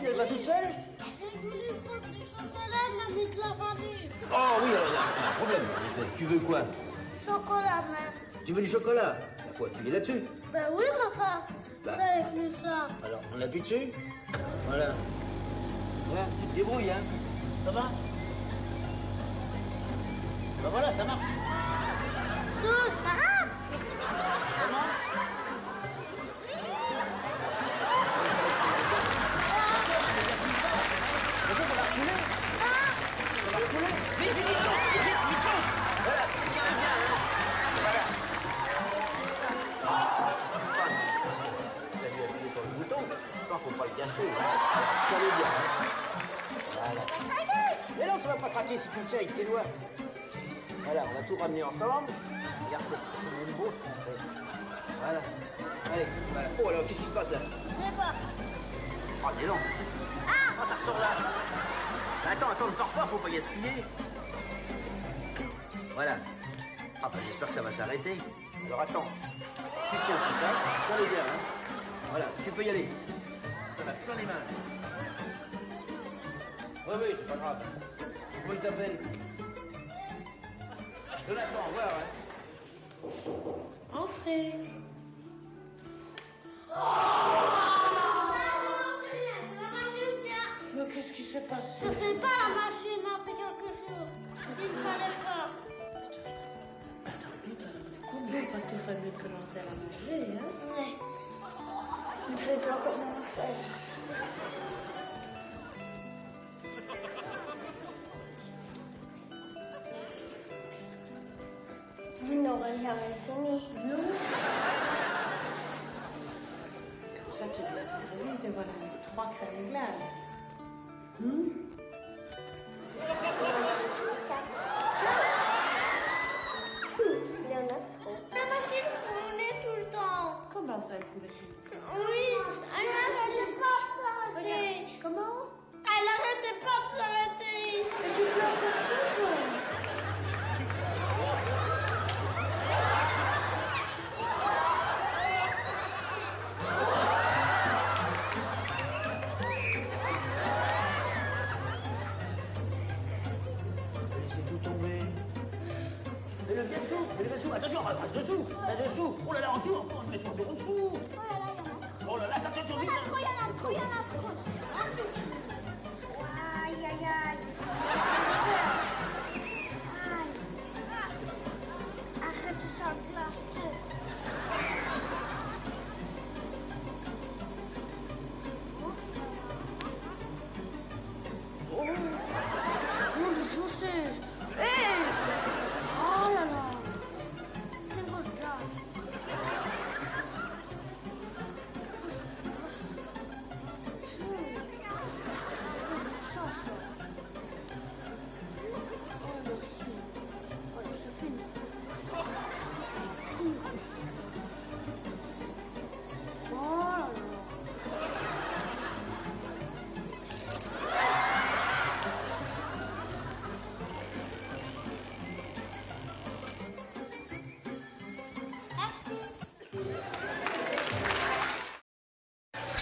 Elle va toute seule? J'ai voulu prendre du chocolat, mamie de la famille. Oh oui, alors il y a un problème, en effet. Tu veux quoi? Chocolat, même. Tu veux du chocolat? Il faut appuyer là-dessus. Ben oui, ma frère. Bah. Vous avez fait ça. Alors, on appuie dessus. Voilà. Voilà, tu te débrouilles, hein. Ça va? Ben voilà, ça marche. Touche, arrête. Comment? Ça va couler. Ça va couler. Vite, vite, vite, voilà, tu tiens bien, hein. Voilà. Qu'est-ce qui se passe? T'as dû appuyer sur le bouton. Attends, faut pas le gâcher. Calme bien. Voilà. Mais non, ça va pas craquer si tu le tiens avec tes doigts. Voilà, on va tout ramener ensemble. Regarde, c'est même beau ce qu'on fait. Voilà. Allez, voilà. Oh, alors, qu'est-ce qui se passe là? Je sais pas. Oh, dis donc. Ah, ça ressort là. Attends, encore pas, faut pas gaspiller. Voilà. Ah bah j'espère que ça va s'arrêter. Alors attends. Tu tiens tout ça, tiens-le bien, hein. Voilà, tu peux y aller. T'en as plein les mains. Oui, c'est pas grave. Comment il t'appelle? Jonathan, au revoir, hein. Entrez. Mais qu'est-ce qui s'est passé? Je sais pas, la machine a fait quelque chose. Il ne fallait pas. Comment pas qu'il fallait commencer à la manger, hein? Ouais. Je ne sais pas comment on fait. Il n'aurait jamais fini. Non. Comme ça, tu te laisses servir devant les 3 crèmes glaces. Il y en a trop. La machine coulait tout le temps. Comment ça couler tout le temps? Oui, elle n'arrêtait pas de s'arrêter. Comment? Elle n'arrêtait pas de s'arrêter. Et tu pleures de ça, toi? Attention, reste dessous, reste dessous. Oh là là, en dessous, encore, mets-toi en dessous. Oh là là, ça tient sur vite. Il y en a trop. Aïe, aïe, aïe. Arrête de s'entraster. Oh, bonjour.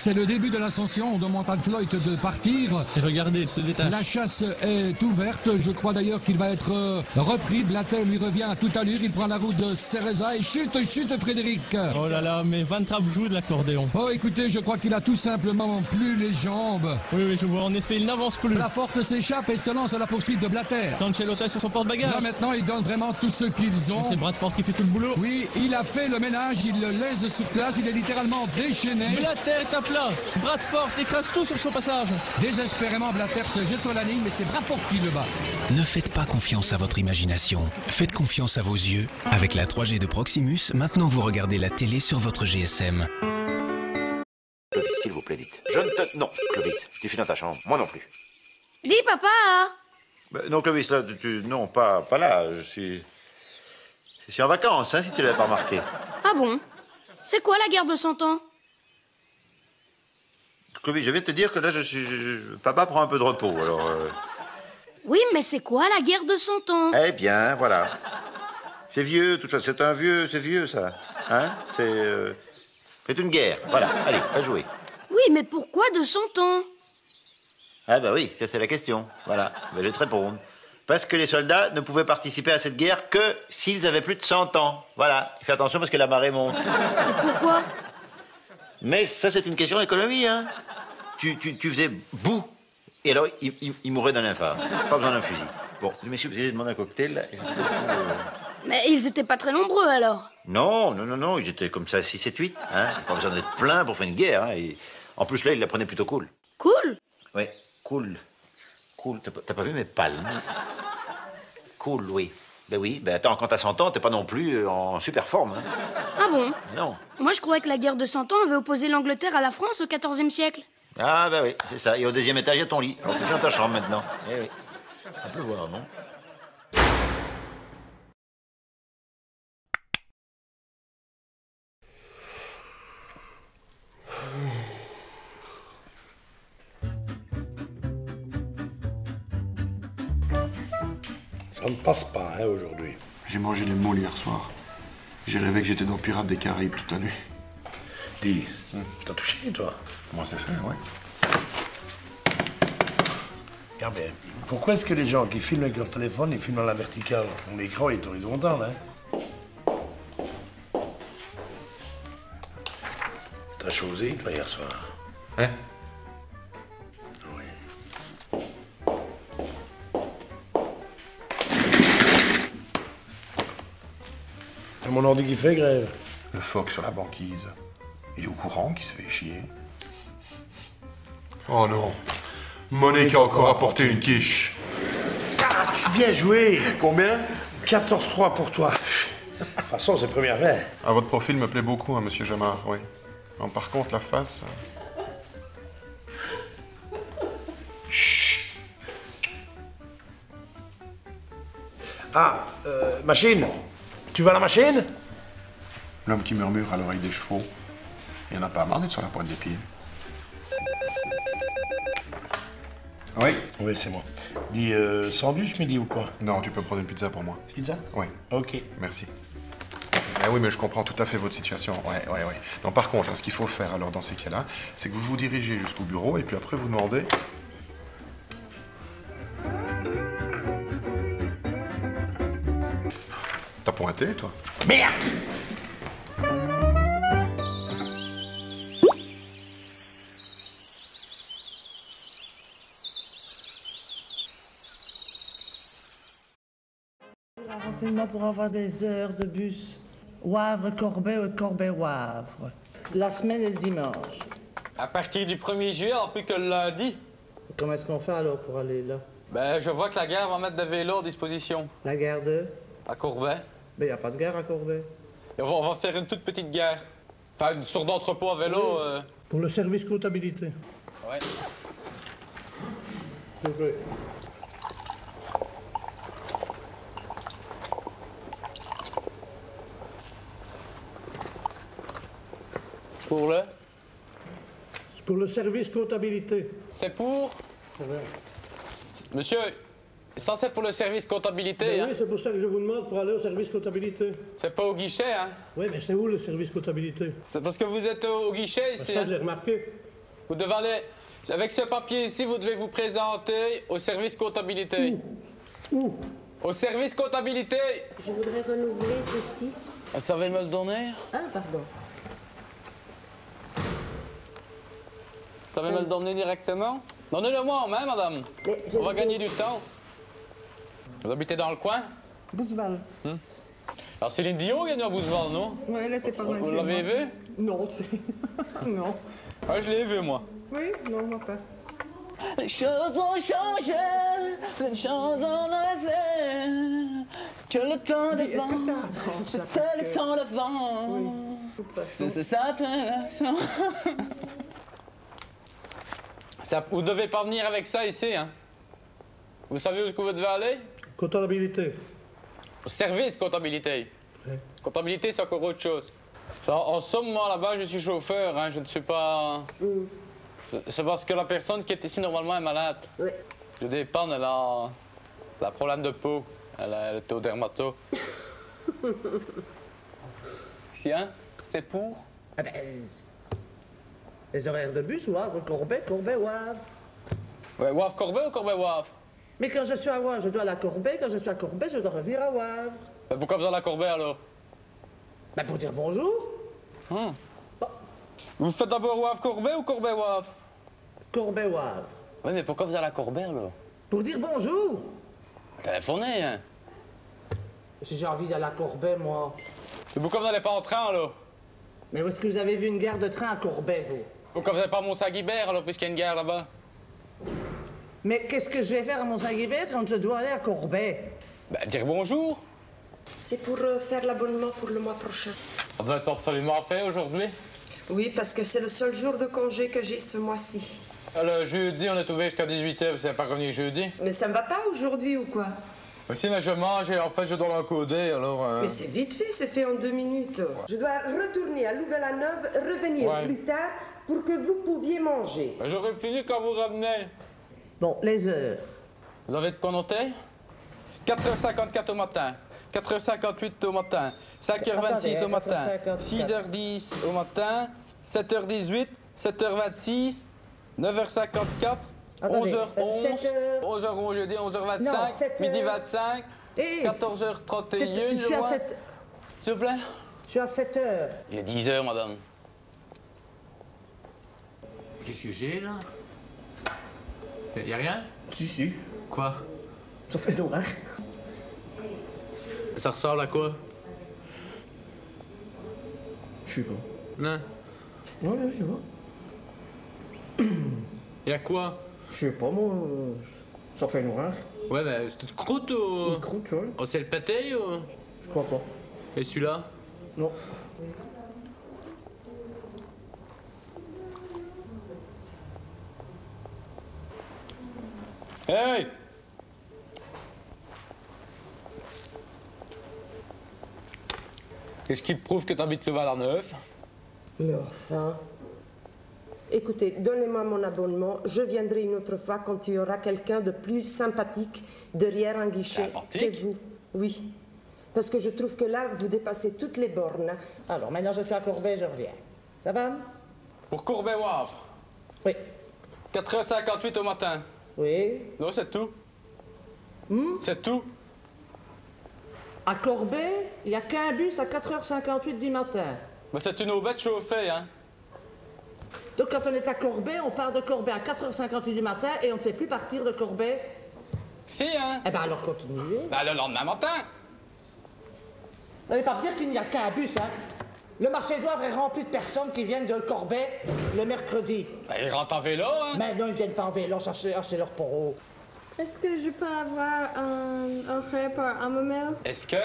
C'est le début de l'ascension. On demande à Floyd de partir. Et regardez, il se détache. La chasse est ouverte. Je crois d'ailleurs qu'il va être repris. Blatter lui revient à toute allure. Il prend la route de Cereza et chute Frédéric. Oh là là, mais Van Trapp joue de l'accordéon. Oh, écoutez, je crois qu'il a tout simplement plus les jambes. Oui, je vois. En effet, il n'avance plus. La forte s'échappe et se lance à la poursuite de Blatter. Cancellotta sur son porte-bagages. Là, maintenant, ils donnent vraiment tout ce qu'ils ont. C'est Bradford qui fait tout le boulot. Oui, il a fait le ménage. Il le laisse sur place. Il est littéralement déchaîné. Blatter est à plat. Bradford écrase tout sur son passage. Désespérément, Blatter se jette sur la ligne, mais c'est Bradford qui le bat. Ne faites pas confiance à votre imagination. Faites confiance à vos yeux. Avec la 3G de Proximus, maintenant vous regardez la télé sur votre GSM. Clovis, s'il vous plaît, vite. Je ne te... Non, Clovis, tu files dans ta chambre. Moi non plus. Dis, papa! Non, Clovis, là, non, pas là. Je suis en vacances, hein, si tu l'avais pas remarqué. Ah bon? C'est quoi la guerre de 100 ans? Clovis, je vais te dire que là, papa prend un peu de repos, alors... Oui, mais c'est quoi la guerre de 100 ans? Eh bien, voilà. C'est vieux, tout ça. C'est vieux, ça. Hein? C'est une guerre. Voilà, allez, à jouer. Oui, mais pourquoi de 100 ans? Ah bah oui, ça c'est la question. Voilà, je vais te répondre. Parce que les soldats ne pouvaient participer à cette guerre que s'ils avaient plus de 100 ans. Voilà, fais attention parce que la marée monte. Et pourquoi? Mais ça c'est une question d'économie, hein. Tu faisais boue, et alors il mourait d'un infarct. Pas besoin d'un fusil. Bon, messieurs, vous allez demander un cocktail, là. Mais ils étaient pas très nombreux, alors? Non, ils étaient comme ça 6, 7, 8. Hein. Pas besoin d'être plein pour faire une guerre. Hein. Et en plus, là, ils la prenaient plutôt cool. Cool? Oui, cool. T'as pas vu mes palmes? Cool, oui. Ben oui, attends, quand t'as 100 ans, t'es pas non plus en super forme. Hein. Ah bon? Non. Moi, je croyais que la guerre de 100 ans avait opposé l'Angleterre à la France au XIVe siècle. Ah bah oui, c'est ça. Et au 2e étage, il y a ton lit. Alors tu viens dans ta chambre maintenant. Eh oui. Ça peut voir, non? Ça ne passe pas, hein, aujourd'hui. J'ai mangé des moules hier soir. J'ai rêvé que j'étais dans Pirates des Caraïbes toute la nuit. Dis, t'as touché, toi? Comment ça fait, ouais. Regarde bien. Pourquoi est-ce que les gens qui filment avec leur téléphone, ils filment à la verticale? Mon écran est horizontal, hein? T'as chosé, toi, hier soir? Hein? Oui. C'est mon ordi qui fait grève. Le phoque sur la banquise. Il est au courant qu'il se fait chier. Oh non. Monique a encore apporté une quiche. Ah, tu bien joué. Combien? 14-3 pour toi. De toute façon, c'est première fin. Ah, votre profil me plaît beaucoup, hein, monsieur Jamard, oui. Non, par contre, la face... Chut. Ah, machine. Tu vas à la machine? L'homme qui murmure à l'oreille des chevaux. Il n'y en a pas marre d'être sur la pointe des pieds. Oui? Oui, c'est moi. Dis, sandwich midi ou quoi? Non, tu peux prendre une pizza pour moi. Pizza? Oui. Ok. Merci. Ah oui, mais je comprends tout à fait votre situation. Ouais. Non, par contre, hein, ce qu'il faut faire alors dans ces cas-là, c'est que vous vous dirigez jusqu'au bureau et puis après vous demandez... T'as pointé, toi? Merde! Renseignement pour avoir des heures de bus. Wavre-Corbet ou Corbet-Wavre. La semaine et le dimanche. À partir du 1er juillet, alors plus que le lundi. Comment est-ce qu'on fait alors pour aller là? Ben, je vois que la gare va mettre des vélos à disposition. La gare de? À Corbet. Mais il n'y a pas de gare à Corbet. Et on va faire une toute petite gare. Enfin, une sorte d'entrepôt à vélo. Oui. Pour le service comptabilité. Ouais. S'il vous plaît. Pour le? C'est pour le service comptabilité. C'est pour? Monsieur, c'est censé être pour le service comptabilité. Ben hein? oui, c'est pour ça que je vous demande pour aller au service comptabilité. C'est pas au guichet, hein? Oui, mais c'est où le service comptabilité? C'est parce que vous êtes au guichet ici. Ça, hein? je l'ai remarqué. Vous devez aller... Avec ce papier ici, vous devez vous présenter au service comptabilité. Où? Au service comptabilité. Je voudrais renouveler ceci. Vous savez me le donner? Ah, pardon. Vous savez me le donner directement? Donnez-le moi en main, madame. On va gagner du temps. Vous habitez dans le coin? Bouzeval. Alors Céline Dion gagne à Bouzeval, non? Oui, elle était pas mal. Vous l'avez vu? Non, c'est... non. Ah, je l'ai vu, moi. Oui, non, moi pas. Les choses ont changé, les choses ont fait que le temps Mais est-ce que ça d'avant, avance, là, c'était le temps d'avant. Oui, de toute façon. C'est ça, ça. Vous devez pas venir avec ça ici, hein? Vous savez où vous devez aller? Comptabilité. Au service comptabilité. Ouais. Comptabilité, c'est encore autre chose. En somme, moi, là-bas, je suis chauffeur, hein, je ne suis pas... C'est parce que la personne qui est ici, normalement, est malade. Oui. Je dépanne, elle a problème de peau. Elle est au dermato. Tiens, c'est pour? Ah ben, les horaires de bus, Wavre, Corbet, Corbet, Wavre. Ouais, Wavre Corbet ou Corbet Wavre? Mais quand je suis à Wavre, je dois aller à Corbet. Quand je suis à Corbet, je dois revenir à Wavre. Ben, pourquoi vous allez à Corbet, alors? Ben, pour dire bonjour. Vous faites d'abord Wavre Corbet ou Corbet Wavre? Corbet, Wavre. Oui, mais pourquoi vous allez à Corbet, alors? Pour dire bonjour. Téléphonez, hein? Si j'ai envie d'aller à Corbet, moi. Et pourquoi vous n'allez pas en train, alors? Mais où est-ce que vous avez vu une gare de train à Corbet, vous? Pourquoi vous n'allez pas à Mont-Saint-Guibert, alors, puisqu'il y a une gare là-bas? Mais qu'est-ce que je vais faire à Mont-Saint-Guibert quand je dois aller à Corbet? Ben, dire bonjour. C'est pour faire l'abonnement pour le mois prochain. Vous êtes absolument fait aujourd'hui? Oui, parce que c'est le seul jour de congé que j'ai ce mois-ci. Le jeudi, on est ouvert jusqu'à 18h, vous savez pas revenir jeudi? Mais ça ne va pas aujourd'hui ou quoi? Si, mais je mange et en fait, je dois l'encoder, alors... Mais c'est vite fait, c'est fait en 2 minutes. Je dois retourner à Louvain-la-Neuve, revenir plus tard pour que vous pouviez manger. Ben, j'aurais fini quand vous revenez. Bon, les heures. Vous avez de quoi noter? 4h54 au matin, 4h58 au matin, 5h26 au matin, 6h10 au matin, 7h18, 7h26, 9h54, 11h11, 11h11 jeudi, 11h25, midi 25, 14h31, je suis à 7... S'il vous plaît? Je suis à 7h. Il est 10h, madame. Qu'est-ce que j'ai, là? Y'a rien? Si. Quoi? Ça fait noir. Ça ressemble à quoi? Je sais pas. Non? Ouais, je vois. Y'a quoi? Je sais pas, moi. Ça fait noir. Ouais, mais c'est une croûte ou... Une croûte, ouais. Oh, c'est le pâté ou... Je crois pas. Et celui-là? Non. Hey! Qu'est-ce qui prouve que tu habites Louvain-la-Neuve? Mais enfin... Écoutez, donnez-moi mon abonnement. Je viendrai une autre fois quand il y aura quelqu'un de plus sympathique derrière un guichet que vous. Oui. Parce que je trouve que là, vous dépassez toutes les bornes. Alors, maintenant, je suis à Corbet, je reviens. Ça va? Pour Corbet-Wavre? Oui. 4h58 au matin? Oui. Non, c'est tout. C'est tout. À Corbet, il n'y a qu'un bus à 4h58 du matin. Mais c'est une aubette chauffée, hein? Donc, quand on est à Corbet, on part de Corbet à 4h58 du matin et on ne sait plus partir de Corbet. Si, hein? Eh ben alors, continuez. Ben, le lendemain matin. N'allez pas me dire qu'il n'y a qu'un bus, hein? Le marché de Wavre est rempli de personnes qui viennent de Corbet le mercredi. Ben, ils rentrent en vélo, hein? Mais non, ils ne viennent pas en vélo chercher leur poro. Est-ce que je peux avoir un horaire par Amamel? Est-ce que?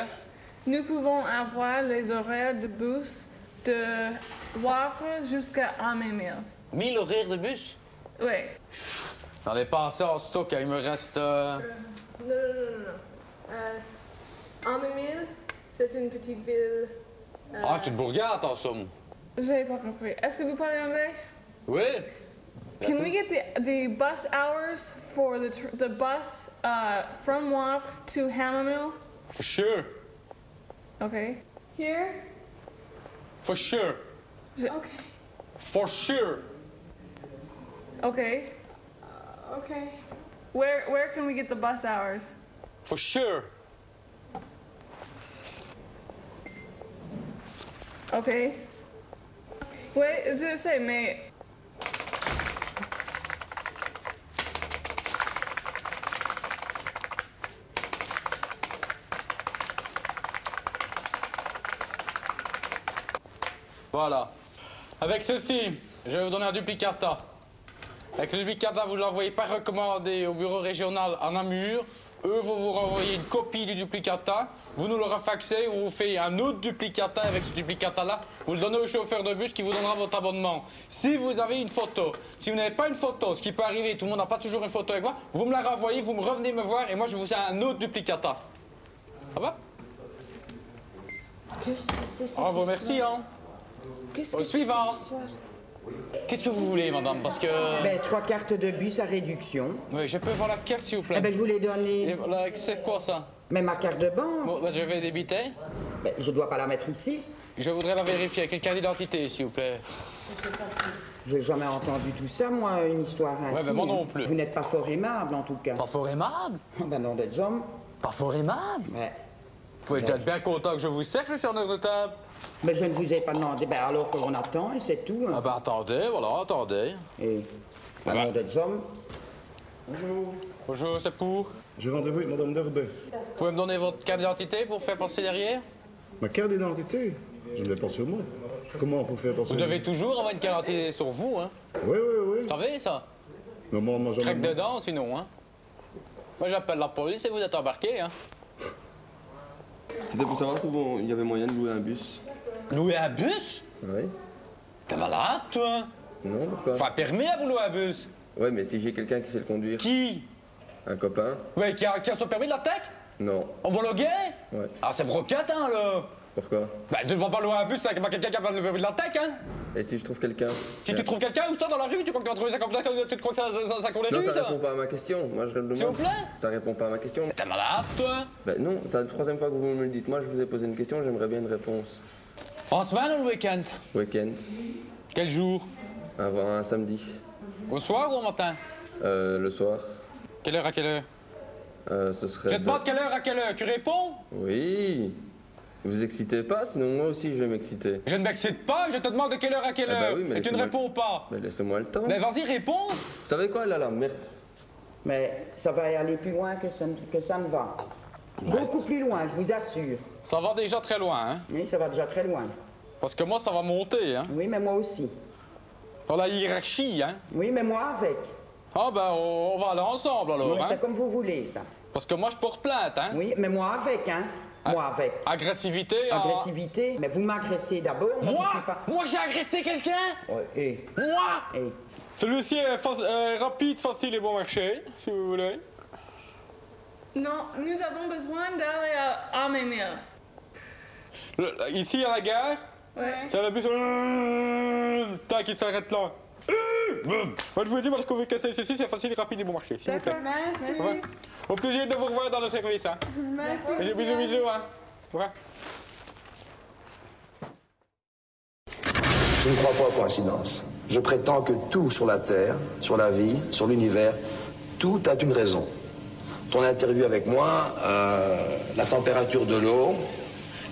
Nous pouvons avoir les horaires de bus de Wavre jusqu'à Amamel. 1000 horaires de bus? Oui. J'en ai pensé en stock, il me reste... Non. Amamel, c'est une petite ville... Ah, c'est une bourgade, en somme. J'ai pas compris. Est-ce que vous parlez anglais? Oui. Can we get the bus hours for the bus from Wavre to Hammermill? For sure. Okay. Here? For sure. Okay. For sure. Okay. Okay. Where can we get the bus hours? For sure. Okay. Ouais, je sais, mais... Voilà. Avec ceci, je vais vous donner un duplicata. Avec le duplicata, vous l'envoyez par recommandé au bureau régional à Namur. Eux, vous renvoyez une copie du duplicata. Vous nous le refaxez ou vous faites un autre duplicata avec ce duplicata-là. Vous le donnez au chauffeur de bus qui vous donnera votre abonnement. Si vous avez une photo, si vous n'avez pas une photo, ce qui peut arriver, tout le monde n'a pas toujours une photo avec moi, vous me la renvoyez, vous me revenez me voir et moi, je vous fais un autre duplicata. Ça va? Qu'est-ce que c'est cette Ah, vous histoire? merci, hein. Qu'est-ce Au que c'est suivant. cette histoire? Qu'est-ce que vous voulez, madame? Parce que... Ben, 3 cartes de bus à réduction. Oui, je peux voir la carte, s'il vous plaît. Eh ben, je vous l'ai donnée. C'est quoi, ça? Mais ma carte de banque. Bon, ben, je vais débiter. Ben, je dois pas la mettre ici. Je voudrais la vérifier. Quelqu'un d'identité, s'il vous plaît. J'ai jamais entendu tout ça, moi, une histoire ainsi. Ouais, mais moi non plus. Vous n'êtes pas fort aimable, en tout cas. Pas fort aimable? Ben non, d'être homme. Pas fort aimable? Mais... Vous pouvez être bien content que je vous sers, je suis sur notre table. Mais je ne vous ai pas demandé. Ben alors qu'on attend et c'est tout. Ah ben attendez, voilà, attendez. Et... Ben non, d'être homme. Bonjour. Bonjour, c'est pour? J'ai rendez-vous avec Madame Derbet. Vous pouvez me donner votre carte d'identité pour faire passer derrière? Ma carte d'identité? Je ne l'ai pas sur moi. Comment pour faire passer? Vous devez toujours avoir une carte d'identité sur vous, hein? Oui, oui, oui. Vous savez ça? Non, moi jamais. Craque dedans, sinon, hein? Moi, j'appelle la police et vous êtes embarqué, hein? C'était pour savoir si bon, il y avait moyen de louer un bus. Louer un bus? Oui. T'es malade, toi? Non, pourquoi? Faut un permis à vous louer un bus. Ouais, mais si j'ai quelqu'un qui sait le conduire. Qui? Un copain. Ouais, qui a son permis de la tech? Non. Homologué? Ouais. Ah, c'est broquette, hein, là? Pourquoi? Bah, tu ne vas pas louer un bus avec quelqu'un qui a le permis de la tech, hein? Et si je trouve quelqu'un? Si tu trouves quelqu'un, ou ça dans la rue, tu crois que tu vas trouver ça comme ça, tu crois que ça court les Non, rues, ça répond pas à ma question. Moi, je le demande. S'il vous plaît? Ça répond pas à ma question. T'es malade, toi? Ben non, c'est la 3e fois que vous me le dites. Moi, je vous ai posé une question, j'aimerais bien une réponse. En semaine ou le week-end? Week-end. Quel jour? Avant un samedi. Au soir ou au matin? Le soir. Quelle heure à quelle heure? Ce serait... Je te demande quelle heure à quelle heure, tu réponds? Oui. Vous excitez pas, sinon moi aussi je vais m'exciter. Je ne m'excite pas, je te demande de quelle heure à quelle heure. Bah oui, mais et tu ne réponds pas. Mais laissez-moi le temps. Mais vas-y, réponds. Vous savez quoi, là, la merde? Mais ça va aller plus loin que ça ne va. Beaucoup plus loin, je vous assure. Ça va déjà très loin, hein? Oui, ça va déjà très loin. Parce que moi, ça va monter, hein? Oui, mais moi aussi. Dans la hiérarchie, hein? Oui, mais moi avec. Ah ben, on va aller ensemble, alors, Oui, hein? c'est comme vous voulez, ça. Parce que moi, je porte plainte, hein? Oui, mais moi avec, hein? Moi avec. Agressivité? Agressivité? Mais vous m'agressez d'abord. Moi j'ai agressé quelqu'un? Oui, Moi? Celui-ci est rapide, facile et bon marché, si vous voulez. Non, nous avons besoin d'aller à Amémil. Ici, à la gare? Ouais. C'est le bus... Tac, qui s'arrête là. Moi, je vous dis, parce que vous cassez ceci, c'est facile, rapide et bon marché. D'accord, merci. Ouais. Au plaisir de vous revoir dans le service. Hein. Merci. Bisous. Hein. Ouais. Je ne crois pas aux coïncidences. Je prétends que tout sur la Terre, sur la vie, sur l'univers, tout a une raison. Ton interview avec moi, la température de l'eau,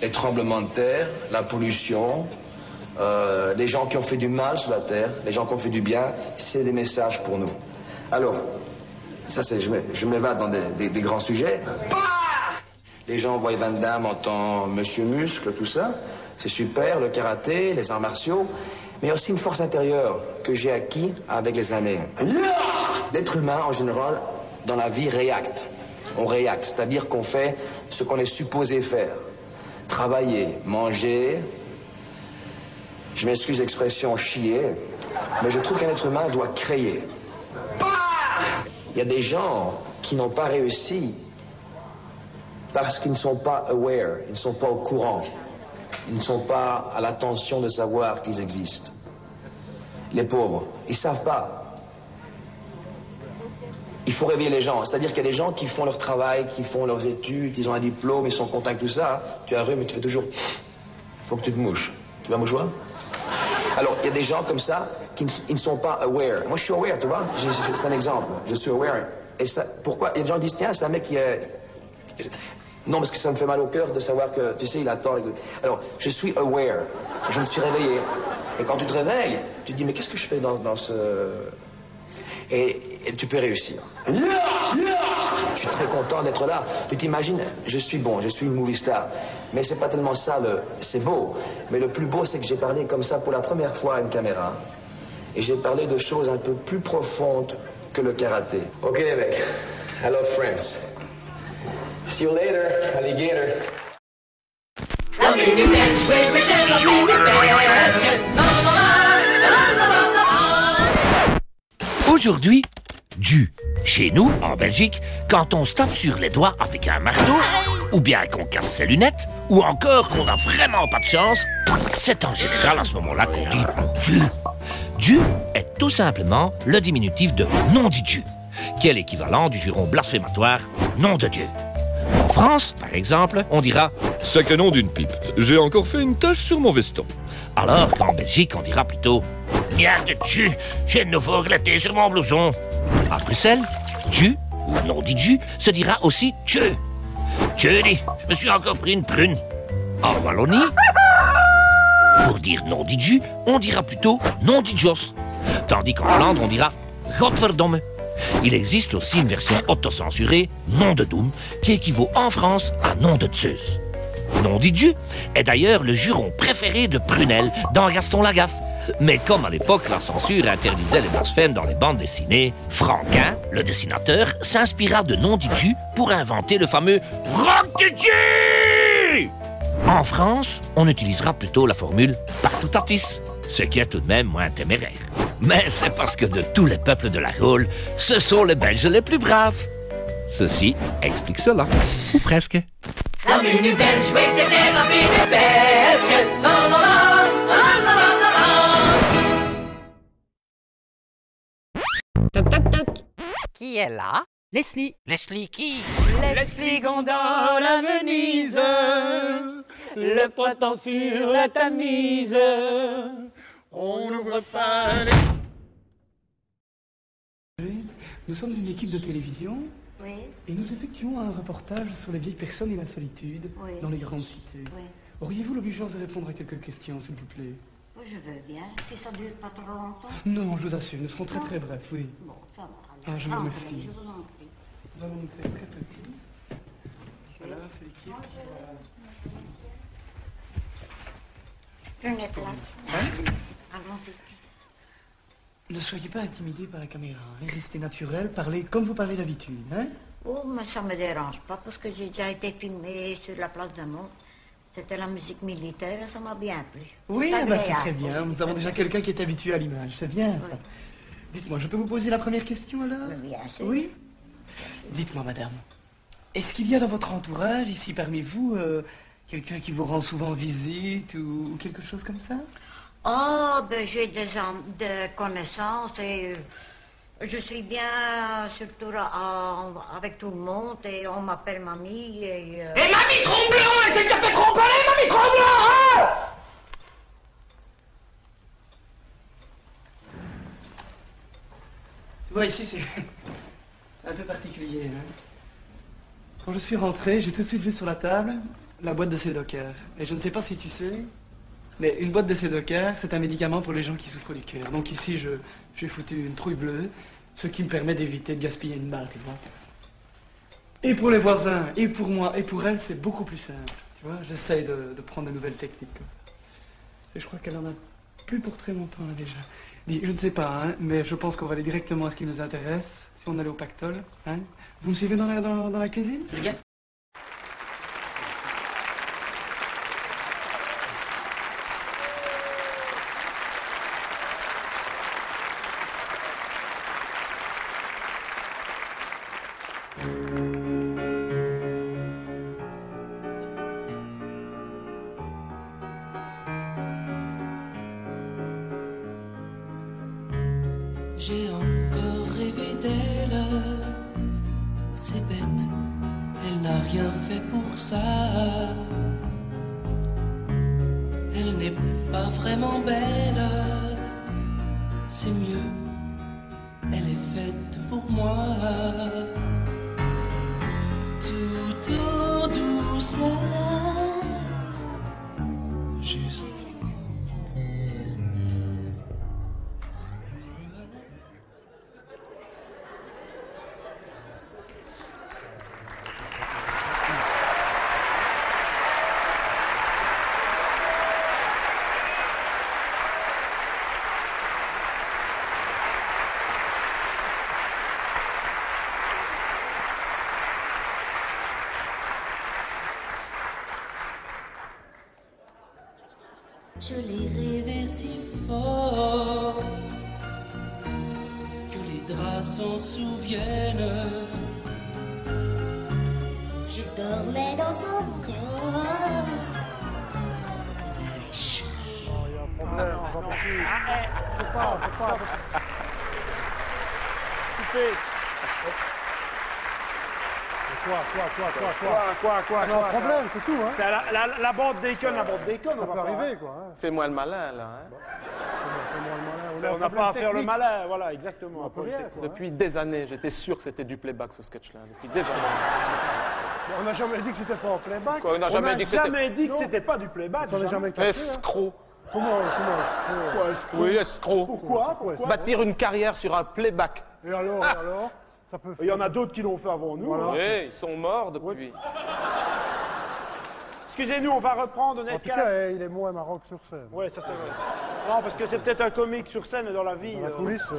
les tremblements de terre, la pollution, les gens qui ont fait du mal sur la Terre, les gens qui ont fait du bien, c'est des messages pour nous. Alors, ça c'est, je m'évade dans des grands sujets. Les gens voient Van Damme en tant Monsieur Muscle, tout ça. C'est super, le karaté, les arts martiaux. Mais il y a aussi une force intérieure que j'ai acquis avec les années. L'être humain, en général, dans la vie, réacte. On réacte, c'est-à-dire qu'on fait ce qu'on est supposé faire. Travailler, manger. Je m'excuse l'expression chier, mais je trouve qu'un être humain doit créer. Il y a des gens qui n'ont pas réussi parce qu'ils ne sont pas aware, ils ne sont pas au courant. Ils ne sont pas à l'attention de savoir qu'ils existent. Les pauvres, ils ne savent pas. Il faut réveiller les gens. C'est-à-dire qu'il y a des gens qui font leur travail, qui font leurs études, ils ont un diplôme, ils sont contents avec tout ça. Tu as un rhume, mais tu fais toujours... Il faut que tu te mouches. Tu vas mouchoir? Alors, il y a des gens comme ça qui ne sont pas aware. Moi, je suis aware, tu vois. C'est un exemple. Je suis aware. Et ça, pourquoi? Il y a des gens qui disent, tiens, c'est un mec qui est... Non, parce que ça me fait mal au cœur de savoir que, tu sais, il attend. Alors, je suis aware. Je me suis réveillé. Et quand tu te réveilles, tu te dis, mais qu'est-ce que je fais dans ce... Et tu peux réussir. Je suis très content d'être là. Tu t'imagines, je suis bon, je suis une movie star. Mais c'est pas tellement ça, c'est beau. Mais le plus beau, c'est que j'ai parlé comme ça pour la première fois à une caméra. Et j'ai parlé de choses un peu plus profondes que le karaté. Ok les mecs, I love friends. See you later, alligator. Aujourd'hui, du. Chez nous, en Belgique, quand on se tape sur les doigts avec un marteau, ou bien qu'on casse ses lunettes, ou encore qu'on n'a vraiment pas de chance, c'est en général à ce moment-là qu'on dit du. Du est tout simplement le diminutif de nom dit Dieu, qui est l'équivalent du juron blasphématoire nom de Dieu. En France, par exemple, on dira « Sacré nom d'une pipe, j'ai encore fait une tache sur mon veston ». Alors qu'en Belgique, on dira plutôt « Merde de Dieu, j'ai de nouveau glatté sur mon blouson ». À Bruxelles, Dieu, ou nom dit Dieu, se dira aussi Dieu. Dieu dit, je me suis encore pris une prune. En Wallonie, pour dire nom dit Dieu, on dira plutôt nom dit Jos. Tandis qu'en Flandre, on dira Godverdomme. Il existe aussi une version autocensurée, nom de Doom, qui équivaut en France à nom de Zeus. Nom dit Dieu est d'ailleurs le juron préféré de Prunel dans Gaston Lagaffe. Mais comme à l'époque la censure interdisait les blasphèmes dans les bandes dessinées, Franquin, le dessinateur, s'inspira de nom dit Dieu pour inventer le fameux Roc du Dieu. En France, on utilisera plutôt la formule partout tatis, ce qui est tout de même moins téméraire. Mais c'est parce que de tous les peuples de la Gaule, ce sont les Belges les plus braves. Ceci explique cela, ou presque. La minute belge, oui, c'était la minute belge. La, la, la, la, la, la, la. Toc, toc, toc. Qui est là? Leslie. Leslie qui? Leslie gondole à Venise. Le printemps sur la Tamise. On n'ouvre pas les... Nous sommes une équipe de télévision. Oui. Et nous effectuons un reportage sur les vieilles personnes et la solitude dans les grandes cités. Oui. Auriez-vous l'obligeance de répondre à quelques questions, s'il vous plaît? Je veux bien, si ça dure pas trop longtemps. Non, je vous assure, nous serons très très brefs, oui. Bon, ça va. Ah, je vous remercie. Je vous en prie. Nous allons nous faire très petits. Voilà, c'est l'équipe. Une place. Hein? Allons-y. Ne soyez pas intimidés par la caméra, hein. Restez naturel, parlez comme vous parlez d'habitude, hein? Oh, mais ça me dérange pas parce que j'ai déjà été filmée sur la place de Mont. C'était la musique militaire et ça m'a bien plu. Oui, bah c'est très bien. Nous avons déjà quelqu'un qui est habitué à l'image. C'est bien, ça. Dites-moi, je peux vous poser la première question, alors? Bien sûr. Oui? Dites-moi, madame, est-ce qu'il y a dans votre entourage, ici parmi vous, quelqu'un qui vous rend souvent visite ou quelque chose comme ça? Oh, ben j'ai des connaissances et je suis bien surtout avec tout le monde et on m'appelle mamie et... Et mamie Tromblon, elle s'est déjà fait tromper, mamie Tromblon, hein? Tu vois, ici, c'est un peu particulier, hein. Quand je suis rentré, j'ai tout de suite vu sur la table la boîte de Sédocker. Et je ne sais pas si tu sais, mais une boîte de Sédocker, c'est un médicament pour les gens qui souffrent du cœur. Donc ici, j'ai foutu une trouille bleue, ce qui me permet d'éviter de gaspiller une balle, tu vois. Et pour les voisins, et pour moi, et pour elle, c'est beaucoup plus simple. Tu vois, j'essaye de prendre de nouvelles techniques comme ça. Et je crois qu'elle en a plus pour très longtemps, là, déjà. Dis, je ne sais pas, hein, mais je pense qu'on va aller directement à ce qui nous intéresse, si on allait au pactole, hein. Vous me suivez dans la cuisine? Yes. J'ai encore rêvé d'elle, c'est bête, elle n'a rien fait pour ça. Elle n'est pas vraiment belle, c'est mieux, elle est faite pour moi. Tout en douceur, juste. Je l'ai rêvé si fort que les draps s'en souviennent. Je dormais dans son corps. Oh, il y a un problème, c'est pas possible. Faut pas. Coupé. Quoi Il y a un problème, c'est tout, hein. C'est la bande Deacon, Ça peut arriver, quoi. Hein. Fais-moi le malin, là. Hein. Fais-moi le malin. On n'a pas à faire le malin, voilà, exactement. On peut rien, quoi. Depuis des années, j'étais sûr que c'était du playback, ce sketch-là. Depuis des années. On n'a jamais dit que c'était pas en playback. Quoi, on n'a jamais dit que c'était pas du playback. On n'a jamais capté. Escroc. Comment Quoi, escroc? Oui, escroc. Pourquoi Bâtir une carrière sur un playback. Et alors ça peut Il y en a d'autres qui l'ont fait avant nous. Voilà. Oui, ils sont morts depuis. Excusez-nous, on va reprendre En tout Nescafé. cas, il est moins marrant que sur scène. Ouais, ça c'est vrai. Non, parce que c'est peut-être un comique sur scène et dans la vie. Dans la coulisse.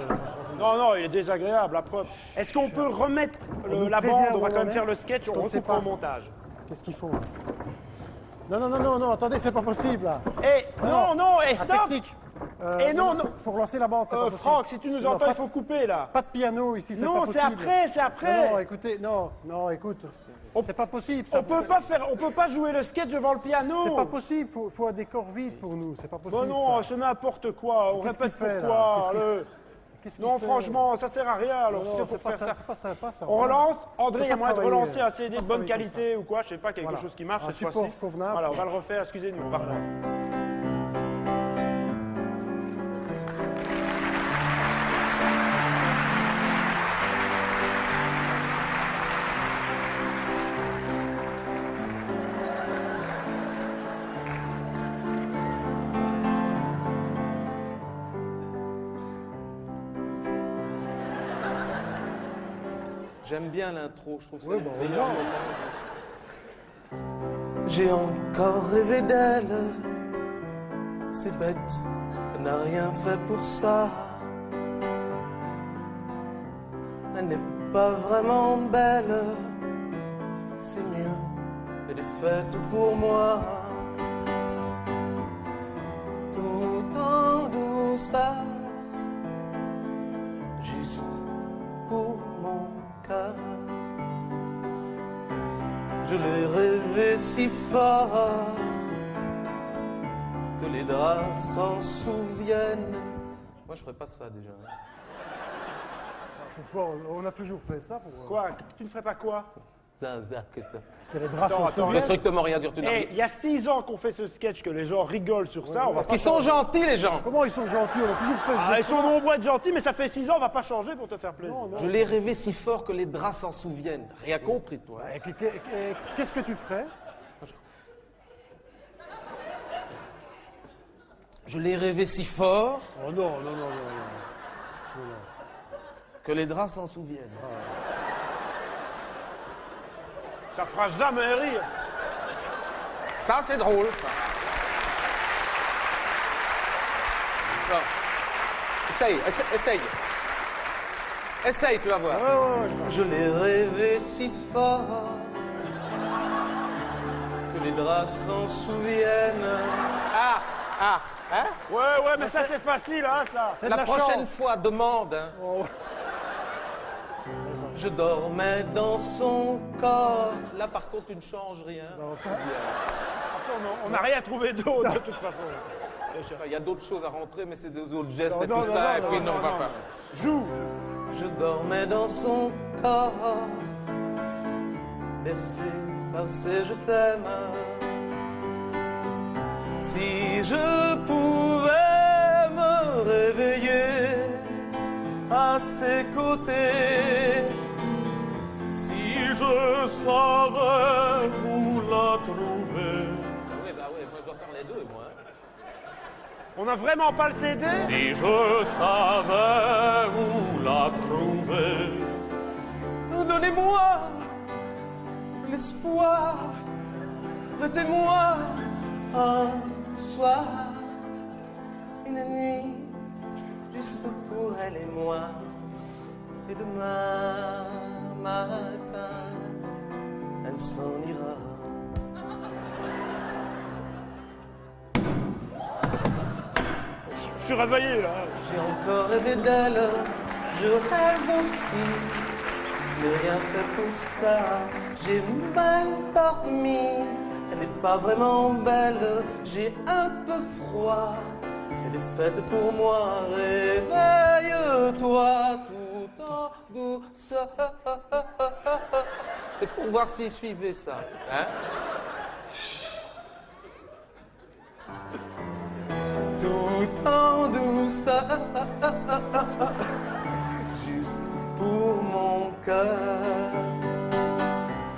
Non, il est désagréable, la preuve. Est-ce qu'on peut remettre la bande? On va quand même faire le sketch, on recoupe au montage. Qu'est-ce qu'il faut? Non, attendez, c'est pas possible, là. Non, stop. technique. Non. Faut relancer la bande, c'est pas possible. Franck, si tu nous entends, il faut couper, là. Pas de piano ici, c'est pas possible. Non, c'est après. Non, écoutez, non, écoute. C'est pas possible. On peut pas jouer le sketch devant le piano. C'est pas possible, faut un décor vide pour nous, c'est pas possible. Non, c'est n'importe quoi, on répète pourquoi. Non, franchement, ça sert à rien. Alors, c'est pas sympa, ça. On relance. André, il y a moyen de relancer un CD de bonne qualité ou quoi, je sais pas, quelque chose qui marche cette fois-ci. Un support convenable. Voilà, on va le refaire, excusez-nous, on va relancer. J'aime bien l'intro, je trouve que c'est Oui, le meilleur moment. J'ai encore rêvé d'elle, c'est bête, elle n'a rien fait pour ça. Elle n'est pas vraiment belle, c'est mieux, elle est faite pour moi. Tout en douceur, juste pour mon cœur. Je l'ai rêvé si fort que les draps s'en souviennent. Moi, je ferais pas ça déjà. Pourquoi? On a toujours fait ça pour... Quoi? Tu ne ferais pas quoi? C'est les draps s'en Ça souviennent. veut strictement rien dire. Il y a 6 ans qu'on fait ce sketch, que les gens rigolent sur ça. Parce qu'ils sont gentils, les gens. Comment ils sont gentils? On a toujours fait ça. Ils sont nombreux à être gentils, mais ça fait 6 ans, on va pas changer pour te faire plaisir. Je l'ai rêvé si fort que les draps s'en souviennent. Rien compris, toi. Et puis, qu'est-ce que tu ferais? Je l'ai rêvé si fort Oh non. que les draps s'en souviennent. Ça fera jamais rire. Ça, c'est drôle, ça. Non. Essaye, tu vas voir. Je l'ai rêvé si fort que les draps s'en souviennent. Hein? Ouais, mais ça c'est facile, hein, ça. La prochaine fois, demande. Hein. Je dormais dans son corps. Là, par contre, tu ne changes rien. On n'a rien trouvé d'autre, de toute façon. Il y a d'autres choses à rentrer, mais c'est des autres gestes et tout ça, et puis non, on va pas. Joue. Je dormais dans son corps. Bercé par ses je t'aime. Si je pouvais me réveiller à ses côtés, si je savais où la trouver. Oui, bah oui, moi je dois faire les deux, moi. On n'a vraiment pas le CD? Si je savais où la trouver, donnez-moi l'espoir, prêtez-moi un soir, une nuit, juste pour elle et moi. Et demain matin, elle s'en ira. Je suis réveillé là. J'ai encore rêvé d'elle, je rêve aussi, mais rien fait pour ça. J'ai mal dormi, elle n'est pas vraiment belle, j'ai un peu froid. Elle est faite pour moi, réveille-toi tout en douceur. C'est pour voir s'il suivait ça, hein? Tout en douceur, juste pour mon cœur.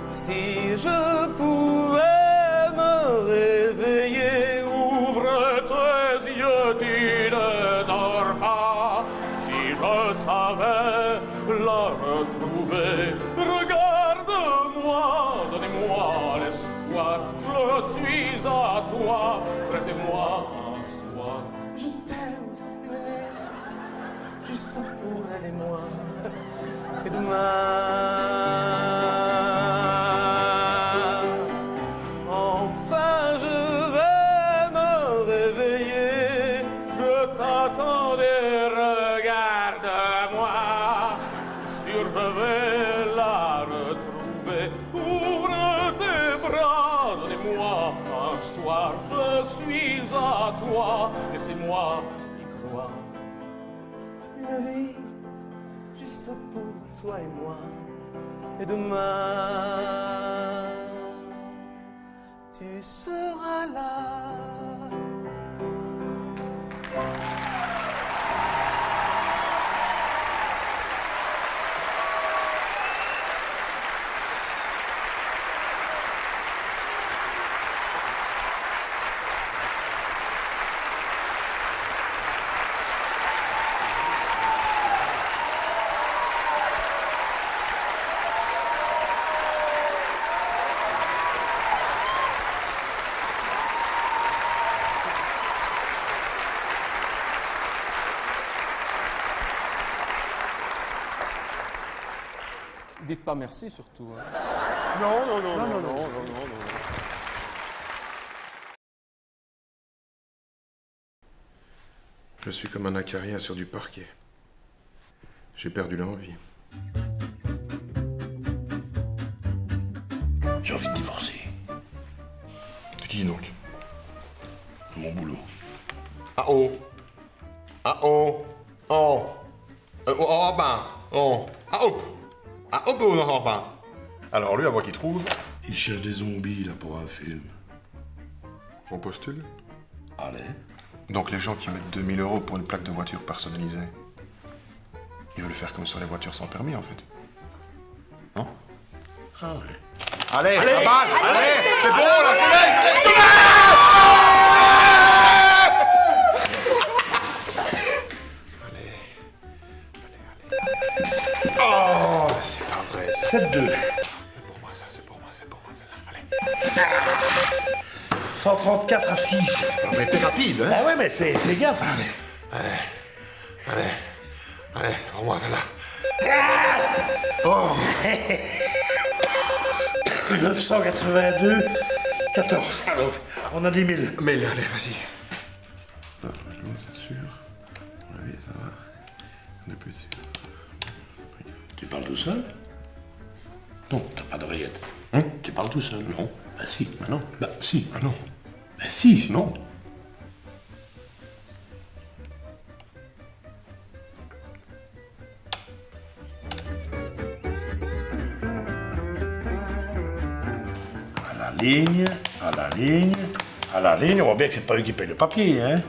Si je pouvais me réveiller, ouvre tes yeux, tu ne dors pas. Si je savais la retrouver, regarde-moi, donnez-moi l'espoir. Je suis à toi, prêtez-moi un soir. Je t'aime, juste pour elle et moi. Et demain, enfin je vais me réveiller. Je t'attendais, regarde-moi. C'est sûr, je vais la retrouver. Ouvre tes bras, donnez-moi un soir. Je suis à toi, laissez-moi y croire. Une vie juste pour toi et moi. Et demain, tu seras là. Dites pas merci surtout. Hein. Non. Je suis comme un acarien sur du parquet. J'ai perdu l'envie. J'ai envie de divorcer. De qui donc? De mon boulot. Ah oh! Ah oh! Oh! Oh ben! Oh! Ah hop! Ah hop! Oh ben! Alors lui, à voir qu'il trouve. Il cherche des zombies là pour un film. On postule? Allez. Donc les gens qui mettent 2000 € pour une plaque de voiture personnalisée, ils veulent faire comme sur les voitures sans permis en fait. Non? Ah ouais. Allez, allez, c'est bon là, c'est allez. Oh, c'est pas vrai ça. 7-2. C'est pour moi ça, c'est pour moi ça. Allez. 134 à 6. C'est pas vrai, t'es rapide, hein? Ah ouais, mais fais gaffe. Allez, c'est pour moi celle-là. Oh. 982, 14. Alors, on a 10 000. Mais allez, vas-y. Non, c'est sûr. Oui, ça va. On est plus sûr. Tu parles tout seul? Non, t'as pas d'oreillette. Tu parles tout seul? Non. Bah si. Bah non. Bah si. Ah non. Bah si. Non. À la ligne, À la ligne, on voit bien que c'est pas eux qui payent le papier, hein.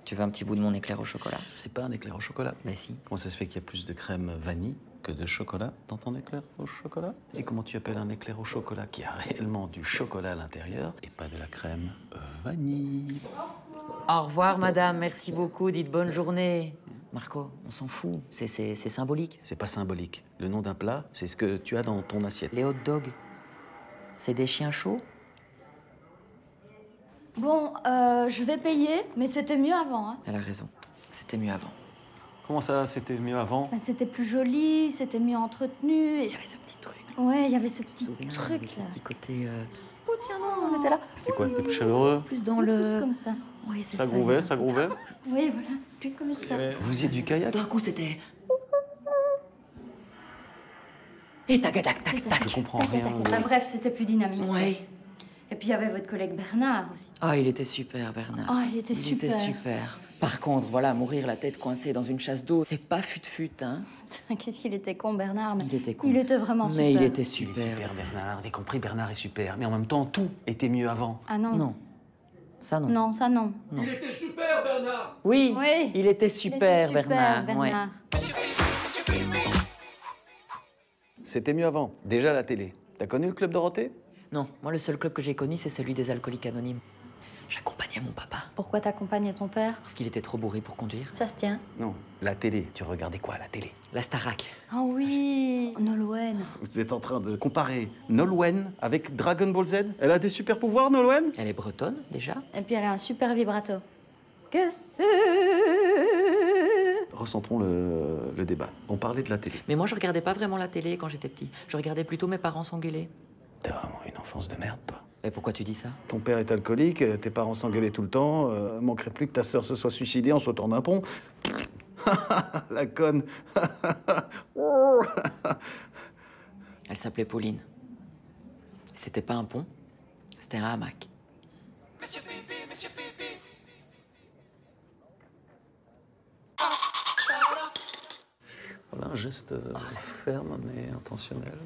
Tu veux un petit bout de mon éclair au chocolat? C'est pas un éclair au chocolat. Mais si. Comment ça se fait qu'il y a plus de crème vanille que de chocolat dans ton éclair au chocolat? Et comment tu appelles un éclair au chocolat qui a réellement du chocolat à l'intérieur et pas de la crème vanille? Au revoir, madame. Merci beaucoup. Dites bonne journée. Marco, on s'en fout. C'est symbolique. C'est pas symbolique. Le nom d'un plat, c'est ce que tu as dans ton assiette. Les hot dogs, c'est des chiens chauds? Bon, je vais payer, mais c'était mieux avant. Hein. Elle a raison. C'était mieux avant. Comment ça, c'était mieux avant? Ben, c'était plus joli, c'était mieux entretenu. Et... Il y avait ce petit truc. Ouais, il y avait ce petit truc. Ce petit côté... Oh tiens, non, on était là. C'était quoi? C'était plus chaleureux? Plus dans le... Plus comme ça. Oui, c'est ça. Ça grouvait, ça grouvait? Oui, voilà. Plus comme ça. Vous faisiez du kayak? D'un coup, c'était... Et tac, tac, tac, tac. Je comprends rien. Enfin, bref, c'était plus dynamique. Oui. Et puis il y avait votre collègue Bernard aussi. Ah, il était super, Bernard. Ah, il était super. Il était super. Par contre, voilà, mourir la tête coincée dans une chasse d'eau, c'est pas fut-fut, hein. Qu'est-ce qu'il était con, Bernard. Mais il était con. Il était vraiment super. Mais il était super. Il est super, Bernard. J'ai compris, Bernard est super. Mais en même temps, tout était mieux avant. Ah non. Non. Ça, non. Non, ça, non. Il était super, Bernard. Oui, oui. Il était super, Bernard. Ouais. C'était mieux avant. Déjà à la télé. T'as connu le Club Dorothée? Non, moi le seul club que j'ai connu, c'est celui des alcooliques anonymes. J'accompagnais mon papa. Pourquoi t'accompagnais ton père? Parce qu'il était trop bourré pour conduire. Ça se tient. Non, la télé. Tu regardais quoi à la télé? La Starac. Ah oui, Nolwenn. Vous êtes en train de comparer Nolwenn avec Dragon Ball Z? Elle a des super pouvoirs, Nolwenn? Elle est bretonne, déjà. Et puis elle a un super vibrato. Que c'est... Recentrons le débat. On parlait de la télé. Mais moi, je regardais pas vraiment la télé quand j'étais petit. Je regardais plutôt mes parents s'engueuler. T'as vraiment une enfance de merde, toi. Et pourquoi tu dis ça? Ton père est alcoolique, tes parents s'engueulaient tout le temps, manquerait plus que ta sœur se soit suicidée en sautant d'un pont. La conne. Elle s'appelait Pauline. C'était pas un pont, c'était un hamac. Monsieur Pipi, Monsieur Pipi. Voilà un geste ferme mais intentionnel.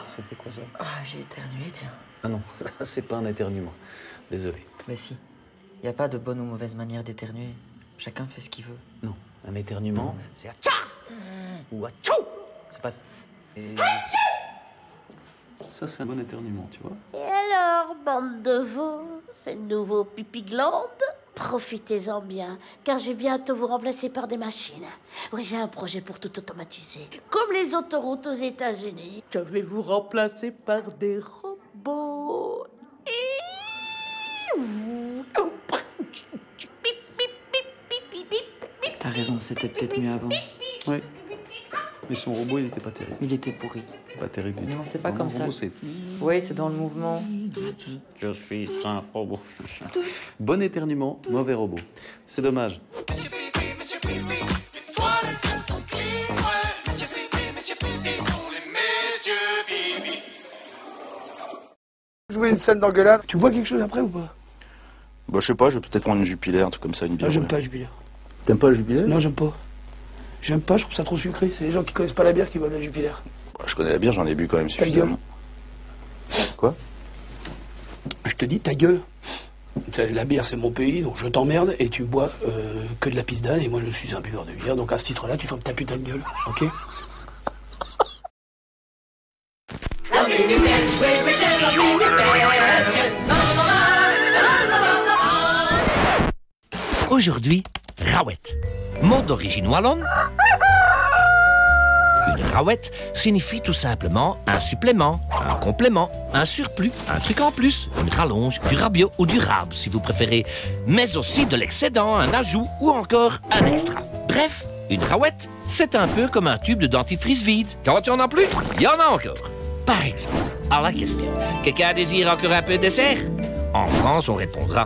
C'était quoi ça? Ah, j'ai éternué, tiens. Ah non, c'est pas un éternuement. Désolé. Mais si. Y a pas de bonne ou mauvaise manière d'éternuer. Chacun fait ce qu'il veut. Non, un éternuement, c'est à tcha ou à tchou. C'est pas tss. Et... Ça, c'est un bon éternuement, tu vois. Et alors, bande de veaux, ces nouveaux pipi glandes, profitez-en bien, car je vais bientôt vous remplacer par des machines. Oui, j'ai un projet pour tout automatiser. Comme les autoroutes aux États-Unis, je vais vous remplacer par des robots. T'as raison, c'était peut-être mieux avant. Oui. Mais son robot, il était pas terrible. Il était pourri. Pas terrible du tout. Non, c'est pas comme ça. Robot, oui, c'est dans le mouvement. Je suis un robot. Bon éternuement, mauvais robot. C'est dommage. Monsieur Pipi, Monsieur Pipi, les toilettes sont clean. Ouais, Monsieur Pipi, Monsieur Pipi sont les messieurs Pipi. Jouer une scène d'engueulade, tu vois quelque chose après ou pas? Bah je sais pas, je vais peut-être prendre une Jupiler, un truc comme ça, une bière. Ah, j'aime pas la Jupiler. T'aimes pas la Jupiler? Non, j'aime pas. J'aime pas, je trouve ça trop sucré. C'est les gens qui connaissent pas la bière qui veulent la Jupiler. Bah, je connais la bière, j'en ai bu quand même Ta suffisamment. Quoi? Je te dis ta gueule. La bière c'est mon pays, donc je t'emmerde et tu bois que de la pisse d'âne et moi je suis un buveur de bière, donc à ce titre-là tu fermes ta putain de gueule, ok? Aujourd'hui, Rowette. Mot d'origine wallonne. Une rawette signifie tout simplement un supplément, un complément, un surplus, un truc en plus, une rallonge, du rabiot ou du rab si vous préférez, mais aussi de l'excédent, un ajout ou encore un extra. Bref, une rawette, c'est un peu comme un tube de dentifrice vide. Quand il n'y en a plus, il y en a encore. Par exemple, à la question, quelqu'un désire encore un peu de dessert? En France, on répondra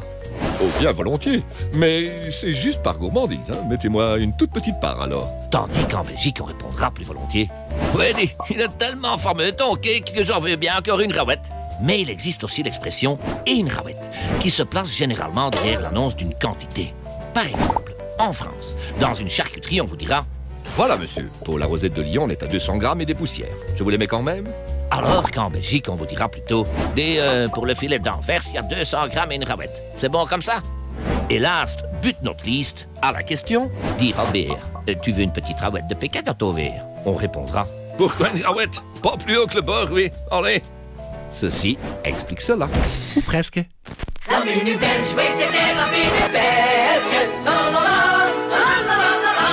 Oh, bien volontiers. Mais c'est juste par gourmandise, hein. Mettez-moi une toute petite part, alors. Tandis qu'en Belgique, on répondra plus volontiers. Oui, dis, il est tellement formeux ton cake que j'en veux bien encore une rouette. Mais il existe aussi l'expression « et une rouette » qui se place généralement derrière l'annonce d'une quantité. Par exemple, en France, dans une charcuterie, on vous dira « Voilà, monsieur, pour la rosette de Lyon, on est à 200 grammes et des poussières. Je vous les mets quand même ?» Alors qu'en Belgique, on vous dira plutôt pour le filet d'enfer, il y a 200 grammes et une rouette. C'est bon comme ça? Et last but not least, à la question, dit Robert, tu veux une petite rouette de Pékin dans ton verre? On répondra, pourquoi une rouette? Pas plus haut que le bord, oui. Allez. Ceci explique cela. Ou presque. La minute belge, oui, c'était la minute belge. La la la, la la la la.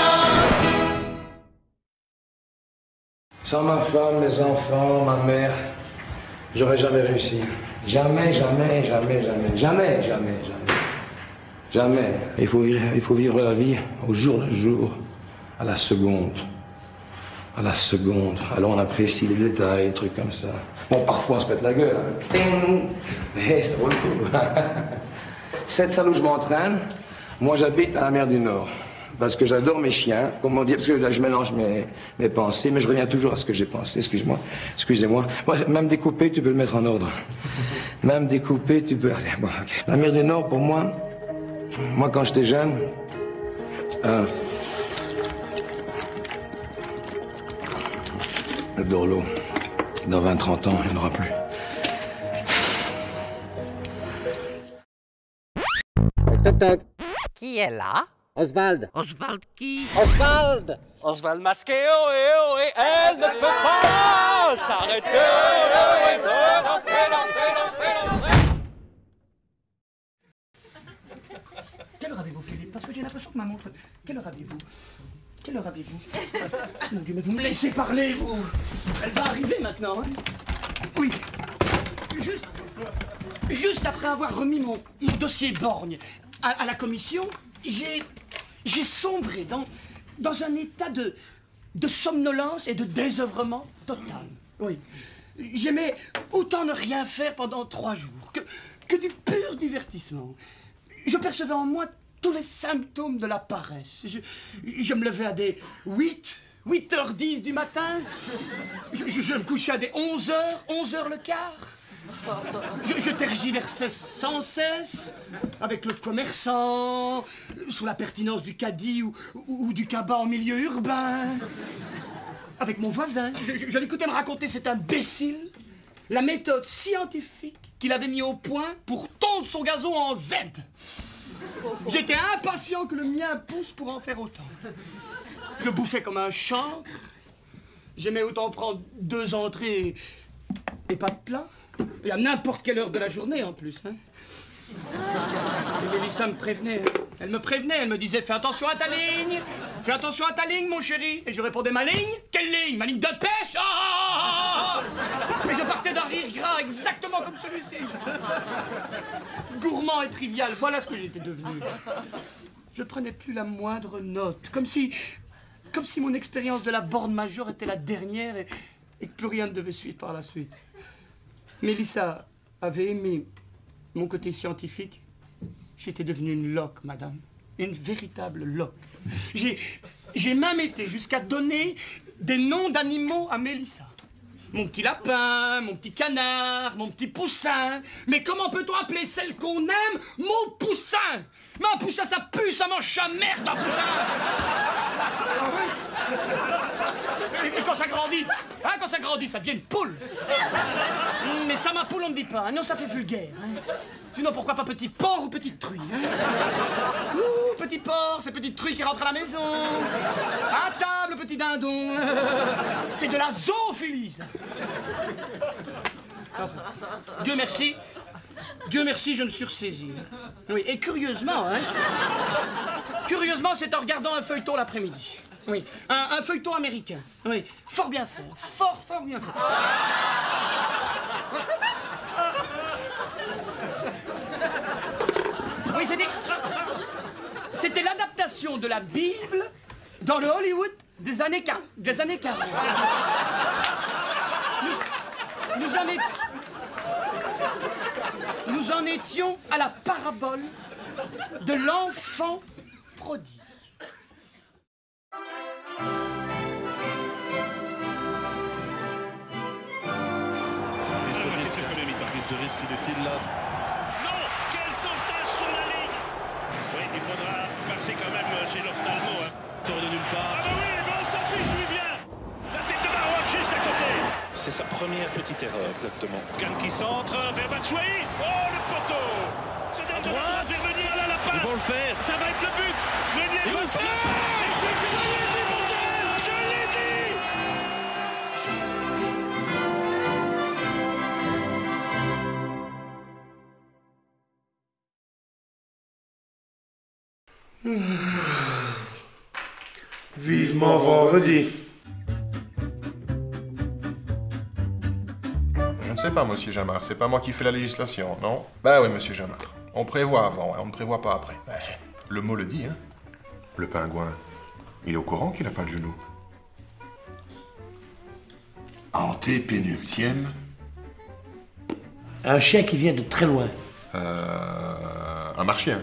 Sans ma femme, mes enfants, ma mère, j'aurais jamais réussi. Jamais, jamais, jamais, jamais, jamais, jamais, jamais. Jamais. Il faut vivre la vie au jour le jour, à la seconde. À la seconde. Alors on apprécie les détails, des trucs comme ça. Bon, parfois on se pète la gueule. Hein. Mais ça vaut le coup. Cette salle où je m'entraîne, moi j'habite à la mer du Nord. Parce que j'adore mes chiens, comment dire, parce que là je mélange mes pensées, mais je reviens toujours à ce que j'ai pensé, excuse-moi. Moi, même découpé, tu peux le mettre en ordre. Même découpé, tu peux... Bon, okay. La mer du Nord, pour moi quand j'étais jeune, le Dorlo, dans 20-30 ans, il n'y en aura plus. Toc toc. Qui est là? Oswald. Oswald qui? Oswald. Oswald masqué, oh, elle ne peut pas s'arrêter. Quelle heure avez-vous, Philippe? Parce que j'ai l'impression que ma montre... Quelle heure avez-vous? Quelle heure avez-vous? Mon Dieu, mais vous me laissez parler, vous. Elle va arriver maintenant, hein? Oui. Juste après avoir remis mon dossier borgne à la commission, j'ai sombré dans un état de somnolence et de désœuvrement total. Oui. J'aimais autant ne rien faire pendant 3 jours que du pur divertissement. Je percevais en moi tous les symptômes de la paresse. Je me levais à des 8h10 du matin. Je me couchais à des 11h, 11h le quart. Je tergiversais sans cesse avec le commerçant, sur la pertinence du caddie ou du cabas en milieu urbain. Avec mon voisin, je l'écoutais me raconter cet imbécile la méthode scientifique qu'il avait mis au point pour tondre son gazon en Z. J'étais impatient que le mien pousse pour en faire autant. Je bouffais comme un chancre. J'aimais autant prendre 2 entrées et pas de plat. Et à n'importe quelle heure de la journée en plus. Hein. Et Mélissa me prévenait. Elle me prévenait, elle me disait « Fais attention à ta ligne. Fais attention à ta ligne, mon chéri. » Et je répondais « Ma ligne? Quelle ligne? Ma ligne de pêche? Mais je partais d'un rire gras exactement comme celui-ci. Gourmand et trivial, voilà ce que j'étais devenu. Je prenais plus la moindre note, comme si mon expérience de la borne majeure était la dernière et que plus rien ne devait suivre par la suite. Mélissa avait aimé mon côté scientifique. J'étais devenu une loque, madame. Une véritable loque. J'ai même été jusqu'à donner des noms d'animaux à Mélissa. Mon petit lapin, mon petit canard, mon petit poussin. Mais comment peut-on appeler celle qu'on aime mon poussin? Mais un poussin, ça pue, ça mange sa merde, un poussin. Ah oui. Et quand ça grandit, quand ça grandit, ça devient une poule. Mais ça, ma poule, on ne dit pas. Non, ça fait vulgaire. Hein. Sinon, pourquoi pas petit porc ou petite truie, hein? Ouh, petit porc, c'est petite truie qui rentre à la maison. À table, petit dindon. C'est de la zoophilie, ça. Dieu merci, je me suis ressaisi. Oui, et curieusement, c'est en regardant un feuilleton l'après-midi. Oui, un feuilleton américain. Oui, fort bien fait. Fort bien fait. Oui, c'était l'adaptation de la Bible dans le Hollywood des années 40. Nous en étions à la parabole de l'enfant prodigue. Prise de risque inutile là. Non, quel sauvetage sur la ligne. Oui, il faudra passer quand même chez l'ophtalmo. Hein. Sort de nulle part. Ah bah oui, mais on s'en fiche, lui vient. La tête de Marouane juste à côté. C'est sa première petite erreur, exactement. Cannes qui centre vers Batshuayi. Oh, le poteau. C'est à droite vers Meunier, là, la passe. Ils vont le faire. Ça va être le but. Meunier va le faire. Et c'est je l'ai dit, bordel. Je l'ai dit. Vivement vendredi. Je ne sais pas, monsieur Jamard, c'est pas moi qui fais la législation, non? Bah oui, monsieur Jamard. On prévoit avant, on ne prévoit pas après. Bah, le mot le dit, hein. Le pingouin, il est au courant qu'il n'a pas de genou. Antépénultième. Un chien qui vient de très loin. Un marchien.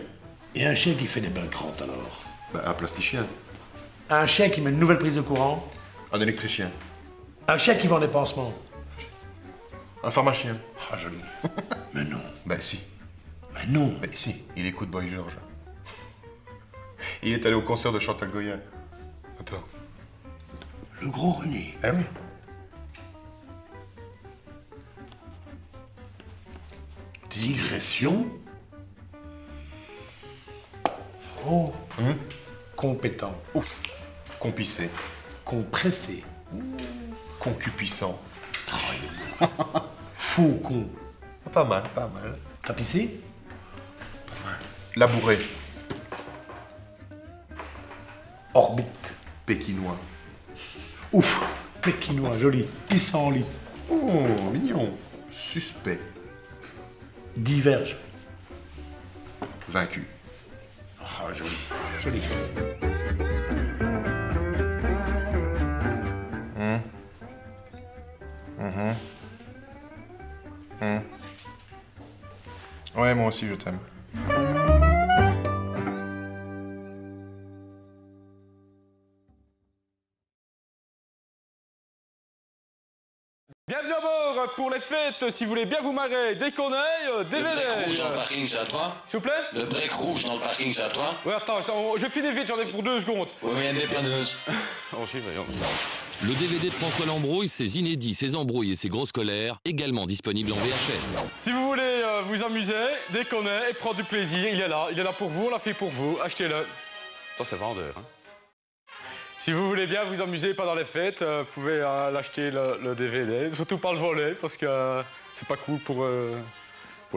Et un chien qui fait des belles crottes alors. Bah, un plasticien. Un chien qui met une nouvelle prise de courant. Un électricien. Un chien qui vend des pansements. Un pharmacien. Ah, joli. Mais non. Ben si. Mais non. Ben si, il écoute Boy George. Il est allé au concert de Chantal Goya. Attends. Le gros René. Ah oui. Digression. Oh. Compétent. Ouf. Compissé. Compressé. Concupissant. Faux con. Pas mal, pas mal. Tapissé. Labouré. Orbite. Pékinois. Ouf. Pékinois, joli. Pissenlit. Oh, mignon. Suspect. Diverge. Vaincu. Ah, joli. Joli. Ouais, moi aussi, je t'aime. Bienvenue à bord pour les fêtes, si vous voulez bien vous marrer, déconner, DVD. Le break rouge dans le parking, c'est à toi? S'il vous plaît? Le break rouge dans le parking, c'est à toi? Ouais, attends, je finis vite, j'en ai pour 2 secondes. Oui, mais il y a une dépanneuse. Oh, j'y vais. Le DVD de François Lambrouille, ses inédits, ses embrouilles et ses grosses colères, également disponible en VHS. Si vous voulez vous amuser, déconner et prendre du plaisir, il est là pour vous, on l'a fait pour vous, achetez-le. Ça, c'est vendeur, hein. Si vous voulez bien vous amuser pendant les fêtes, vous pouvez l'acheter le DVD, surtout pas le voler, parce que c'est pas cool pour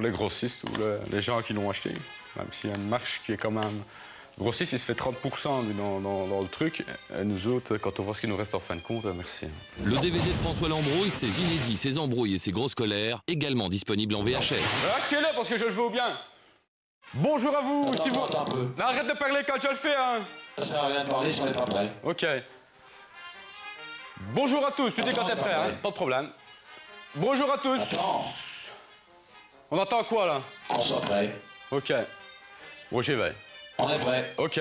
les grossistes ou les gens qui l'ont acheté. Même s'il y a une marge qui est quand même... Grossiste, il se fait 30% lui, dans le truc, et nous autres, quand on voit ce qu'il nous reste en fin de compte, merci. Le DVD de François Lambrouille, ses inédits, ses embrouilles et ses grosses colères, également disponible en VHS. Achetez-le parce que je le veux bien. Bonjour à vous, si vous... Attends un peu. Arrête de parler quand je le fais, hein. Ça sert à rien de parler si on n'est pas prêt. Ok. Bonjour à tous, tu dis quand t'es prêt, hein. Pas de problème. Bonjour à tous. Attends. On attend quoi, là? On soit prêt. Ok. Bon, j'y vais. On est prêt. Ok,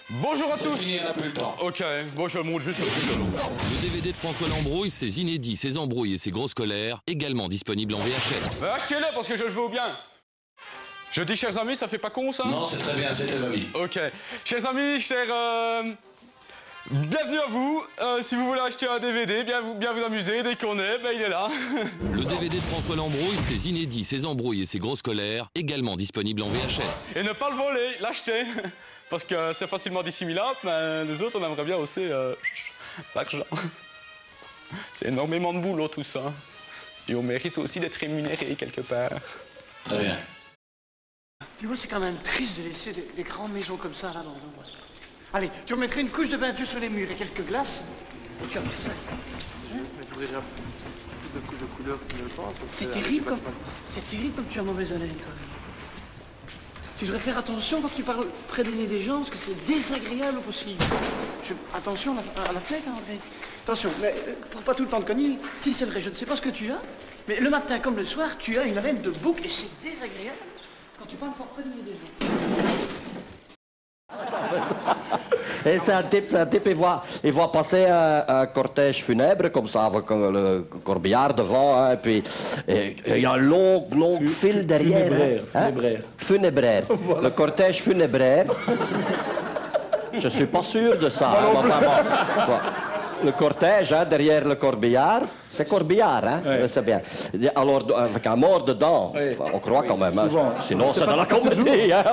Bonjour à tous. Fini, on n'a plus le temps. Ok, bon, je monte juste le truc de l'eau. Le DVD de François Lambrouille, ses inédits, ses embrouilles et ses grosses colères, également disponible en VHS. Achetez-le parce que je le veux bien. Je dis chers amis, ça fait pas con, ça? Non, c'est très bien, c'est tes amis. Ok. Chers amis, bienvenue à vous. Si vous voulez acheter un DVD, bien vous amuser, déconner, ben il est là. Le DVD de François Lambrouille, ses inédits, ses embrouilles et ses grosses colères, également disponible en VHS. Et ne pas le voler, l'acheter. Parce que c'est facilement dissimulable, mais nous autres, on aimerait bien aussi l'argent. C'est énormément de boulot, tout ça. Et on mérite aussi d'être rémunéré quelque part. Très bien. Tu vois, c'est quand même triste de laisser des grandes maisons comme ça, là, dans... Allez, tu remettrais une couche de peinture sur les murs et quelques glaces, et tu vas faire ça. Mais il faudrait déjà plus de couches de couleur que je le pense. C'est terrible comme tu as mauvaise haleine, toi. Tu devrais faire attention quand tu parles près des nez des gens, parce que c'est désagréable au possible. Attention à la fenêtre, hein, André. Attention, mais pour pas tout le temps de conneries, si c'est vrai, je ne sais pas ce que tu as, mais le matin comme le soir, tu as une haleine de bouc et c'est désagréable. Quand tu parles fort près de mes déjeuners. C'est un type, il voit passer un cortège funèbre comme ça, avec le corbillard devant, hein, et puis il y a un long fil derrière. Funébraire. Voilà. Le cortège funébraire. Je suis pas sûr de ça. Le cortège, hein, derrière le corbillard, c'est corbillard, hein, oui. C'est bien. Alors, avec un mort dedans, oui. Enfin, on croit quand même, hein. Sinon c'est dans la comédie. Hein.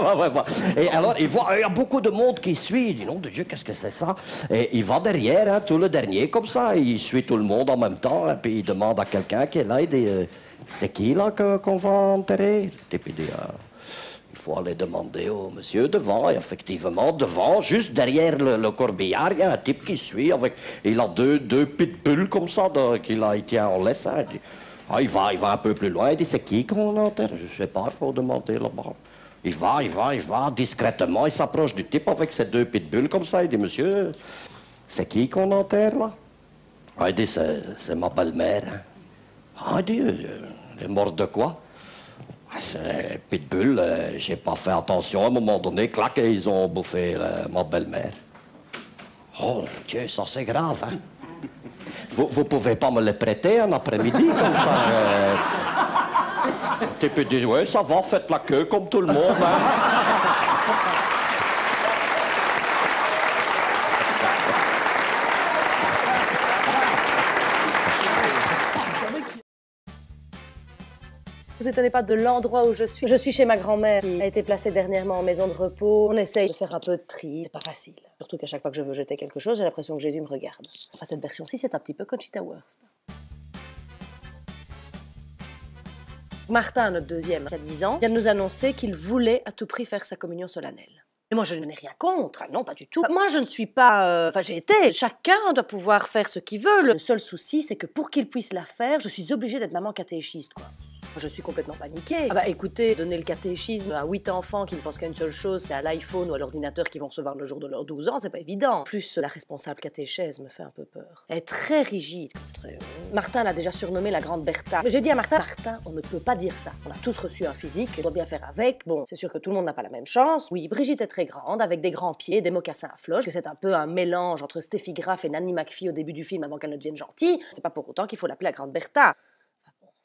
Et alors, il y a beaucoup de monde qui suit, il dit, non de Dieu, qu'est-ce que c'est ça? Et il va derrière, hein, tout le dernier comme ça, il suit tout le monde en même temps, et puis il demande à quelqu'un qui est là, il dit, c'est qui là qu'on va enterrer? Et puis il dit, il faut aller demander au monsieur devant, et effectivement, devant, juste derrière le corbillard, il y a un type qui suit, il a deux pitbulls comme ça, qu'il tient en laisse. Hein. Il va un peu plus loin, il dit, c'est qui qu'on enterre? Je sais pas, il faut demander là-bas. Il va, discrètement, il s'approche du type avec ses deux pitbulls comme ça, il dit, monsieur, c'est qui qu'on enterre là? Il dit, c'est ma belle-mère. Il dit, elle est morte de quoi? C'est pitbull, j'ai pas fait attention, à un moment donné, clac, et ils ont bouffé ma belle-mère. Oh Dieu, ça c'est grave, hein. Vous pouvez pas me les prêter un après-midi comme ça? Tu peux dire, ouais, ça va, faites la queue comme tout le monde, hein. Vous étonnez pas de l'endroit où je suis. Je suis chez ma grand-mère qui a été placée dernièrement en maison de repos. On essaye de faire un peu de tri, c'est pas facile. Surtout qu'à chaque fois que je veux jeter quelque chose, j'ai l'impression que Jésus me regarde. Enfin, cette version-ci, c'est un petit peu Conchita Wurst. Martin, notre deuxième, qui a 10 ans, vient de nous annoncer qu'il voulait à tout prix faire sa communion solennelle. Et moi, je n'ai rien contre, non, pas du tout. Moi, je ne suis pas... Enfin, j'ai été. Chacun doit pouvoir faire ce qu'il veut. Le seul souci, c'est que pour qu'il puisse la faire, je suis obligée d'être maman catéchiste, quoi. Je suis complètement paniquée. Ah bah écoutez, donner le catéchisme à 8 enfants qui ne pensent qu'à une seule chose, c'est à l'iPhone ou à l'ordinateur qu'ils vont recevoir le jour de leurs 12 ans, c'est pas évident. En plus, la responsable catéchèse me fait un peu peur. Elle est très rigide. Martin l'a déjà surnommée la grande Bertha. Mais j'ai dit à Martin, on ne peut pas dire ça. On a tous reçu un physique, on doit bien faire avec. Bon, c'est sûr que tout le monde n'a pas la même chance. Oui, Brigitte est très grande, avec des grands pieds, des mocassins à floche, que c'est un peu un mélange entre Steffi Graf et Nanny McPhee au début du film avant qu'elle ne devienne gentille. C'est pas pour autant qu'il faut l'appeler la grande Bertha.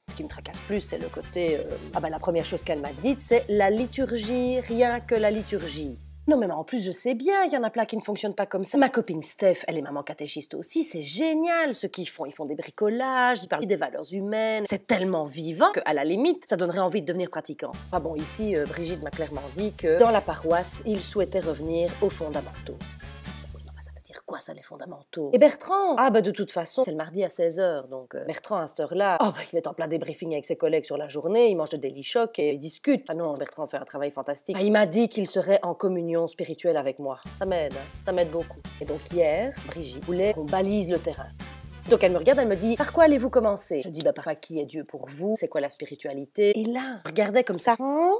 Ce qui me tracasse plus, c'est le côté... la première chose qu'elle m'a dite, c'est la liturgie, rien que la liturgie. Non, mais en plus, je sais bien, il y en a plein qui ne fonctionnent pas comme ça. Ma copine Steph, elle est maman catéchiste aussi, c'est génial ce qu'ils font. Ils font des bricolages, ils parlent des valeurs humaines. C'est tellement vivant qu'à la limite, ça donnerait envie de devenir pratiquant. Enfin bon, ici, Brigitte m'a clairement dit que dans la paroisse, ils souhaitaient revenir aux fondamentaux. Quoi ça, les fondamentaux? Et Bertrand? Ah bah de toute façon, c'est le mardi à 16h, donc Bertrand à cette heure-là, il est en plein débriefing avec ses collègues sur la journée, il mange de Daily Shock et il discute. Ah non, Bertrand fait un travail fantastique. Il m'a dit qu'il serait en communion spirituelle avec moi. Ça m'aide, ça m'aide beaucoup. Et donc hier, Brigitte voulait qu'on balise le terrain. Donc elle me regarde, elle me dit, par quoi allez-vous commencer? Je dis, par qui est Dieu pour vous? C'est quoi la spiritualité? Et là, je regardais comme ça.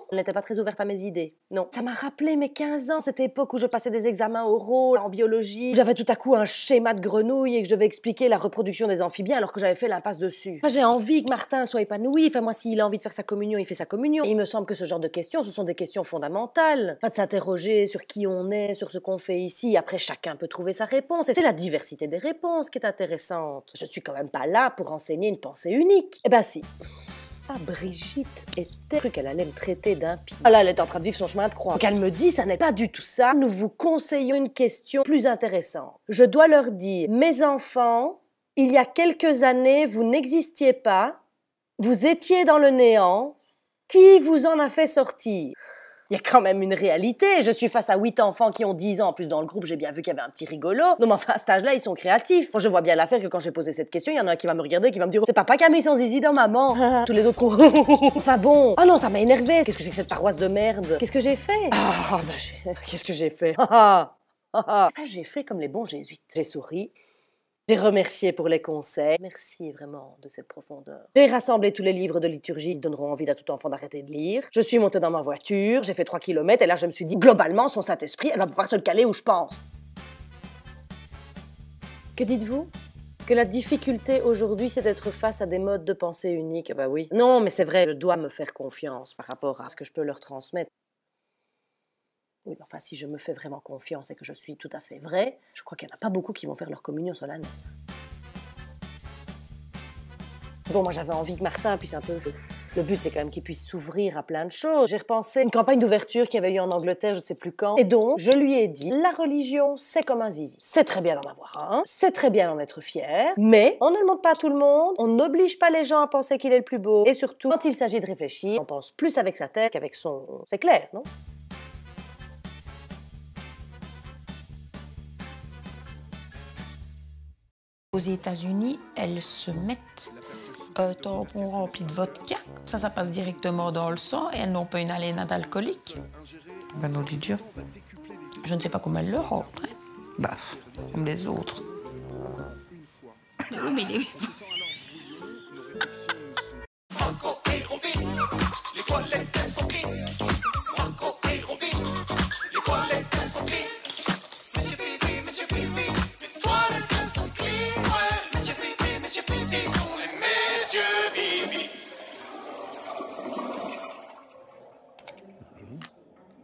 Elle n'était pas très ouverte à mes idées. Non. Ça m'a rappelé mes 15 ans, cette époque où je passais des examens oraux en biologie. J'avais tout à coup un schéma de grenouille et que je devais expliquer la reproduction des amphibiens alors que j'avais fait l'impasse dessus. J'ai envie que Martin soit épanoui. Enfin, moi, s'il a envie de faire sa communion, il fait sa communion. Et il me semble que ce genre de questions, ce sont des questions fondamentales. Enfin, de s'interroger sur qui on est, sur ce qu'on fait ici. Après, chacun peut trouver sa réponse. Et c'est la diversité des réponses qui est intéressante. Je suis quand même pas là pour enseigner une pensée unique. Eh ben si. Ah, Brigitte était cru qu'elle allait me traiter d'impie. Ah là, elle est en train de vivre son chemin de croix. Donc elle me dit, ça n'est pas du tout ça. Nous vous conseillons une question plus intéressante. Je dois leur dire, mes enfants, il y a quelques années, vous n'existiez pas, vous étiez dans le néant, qui vous en a fait sortir? Il y a quand même une réalité. Je suis face à 8 enfants qui ont 10 ans. En plus, dans le groupe, j'ai bien vu qu'il y avait un petit rigolo. Non, mais enfin, à cet âge-là, ils sont créatifs. Bon, je vois bien l'affaire que quand j'ai posé cette question, il y en a un qui va me regarder, qui va me dire « C'est papa qui a mis son zizi dans maman !» Tous les autres ont... Enfin bon. Ah non, ça m'a énervé. Qu'est-ce que c'est que cette paroisse de merde? Qu'est-ce que j'ai fait? Qu'est-ce que j'ai fait? J'ai fait comme les bons jésuites. J'ai souri. J'ai remercié pour les conseils. Merci vraiment de cette profondeur. J'ai rassemblé tous les livres de liturgie qui donneront envie à tout enfant d'arrêter de lire. Je suis montée dans ma voiture, j'ai fait 3 kilomètres et là je me suis dit, globalement, son Saint-Esprit, elle va pouvoir se le caler où je pense. Que dites-vous? Que la difficulté aujourd'hui, c'est d'être face à des modes de pensée uniques. Bah oui. Non, mais c'est vrai, je dois me faire confiance par rapport à ce que je peux leur transmettre. Oui, mais enfin, si je me fais vraiment confiance et que je suis tout à fait vraie, je crois qu'il n'y en a pas beaucoup qui vont faire leur communion solennelle. Bon, moi j'avais envie que Martin puisse un peu... Le but, c'est quand même qu'il puisse s'ouvrir à plein de choses. J'ai repensé à une campagne d'ouverture qu'il y avait eu en Angleterre, je ne sais plus quand. Et donc, je lui ai dit, la religion, c'est comme un zizi. C'est très bien d'en avoir un, c'est très bien d'en être fier, mais on ne le montre pas à tout le monde, on n'oblige pas les gens à penser qu'il est le plus beau. Et surtout, quand il s'agit de réfléchir, on pense plus avec sa tête qu'avec son... C'est clair, non? Aux États-Unis, elles se mettent un tampon rempli de vodka. Ça passe directement dans le sang et elles n'ont pas une haleine alcoolique. Ben non, Dieu. Je ne sais pas comment elles le rentrent. Hein. Bah, comme les autres. Oui, mais Marco et Robin, les toilettes elles sont clean. Marco et Robin, les toilettes elles sont clean. Monsieur Pipi, les toilettes elles sont clean. Ouais, Monsieur Pipi sont les messieurs Pipi.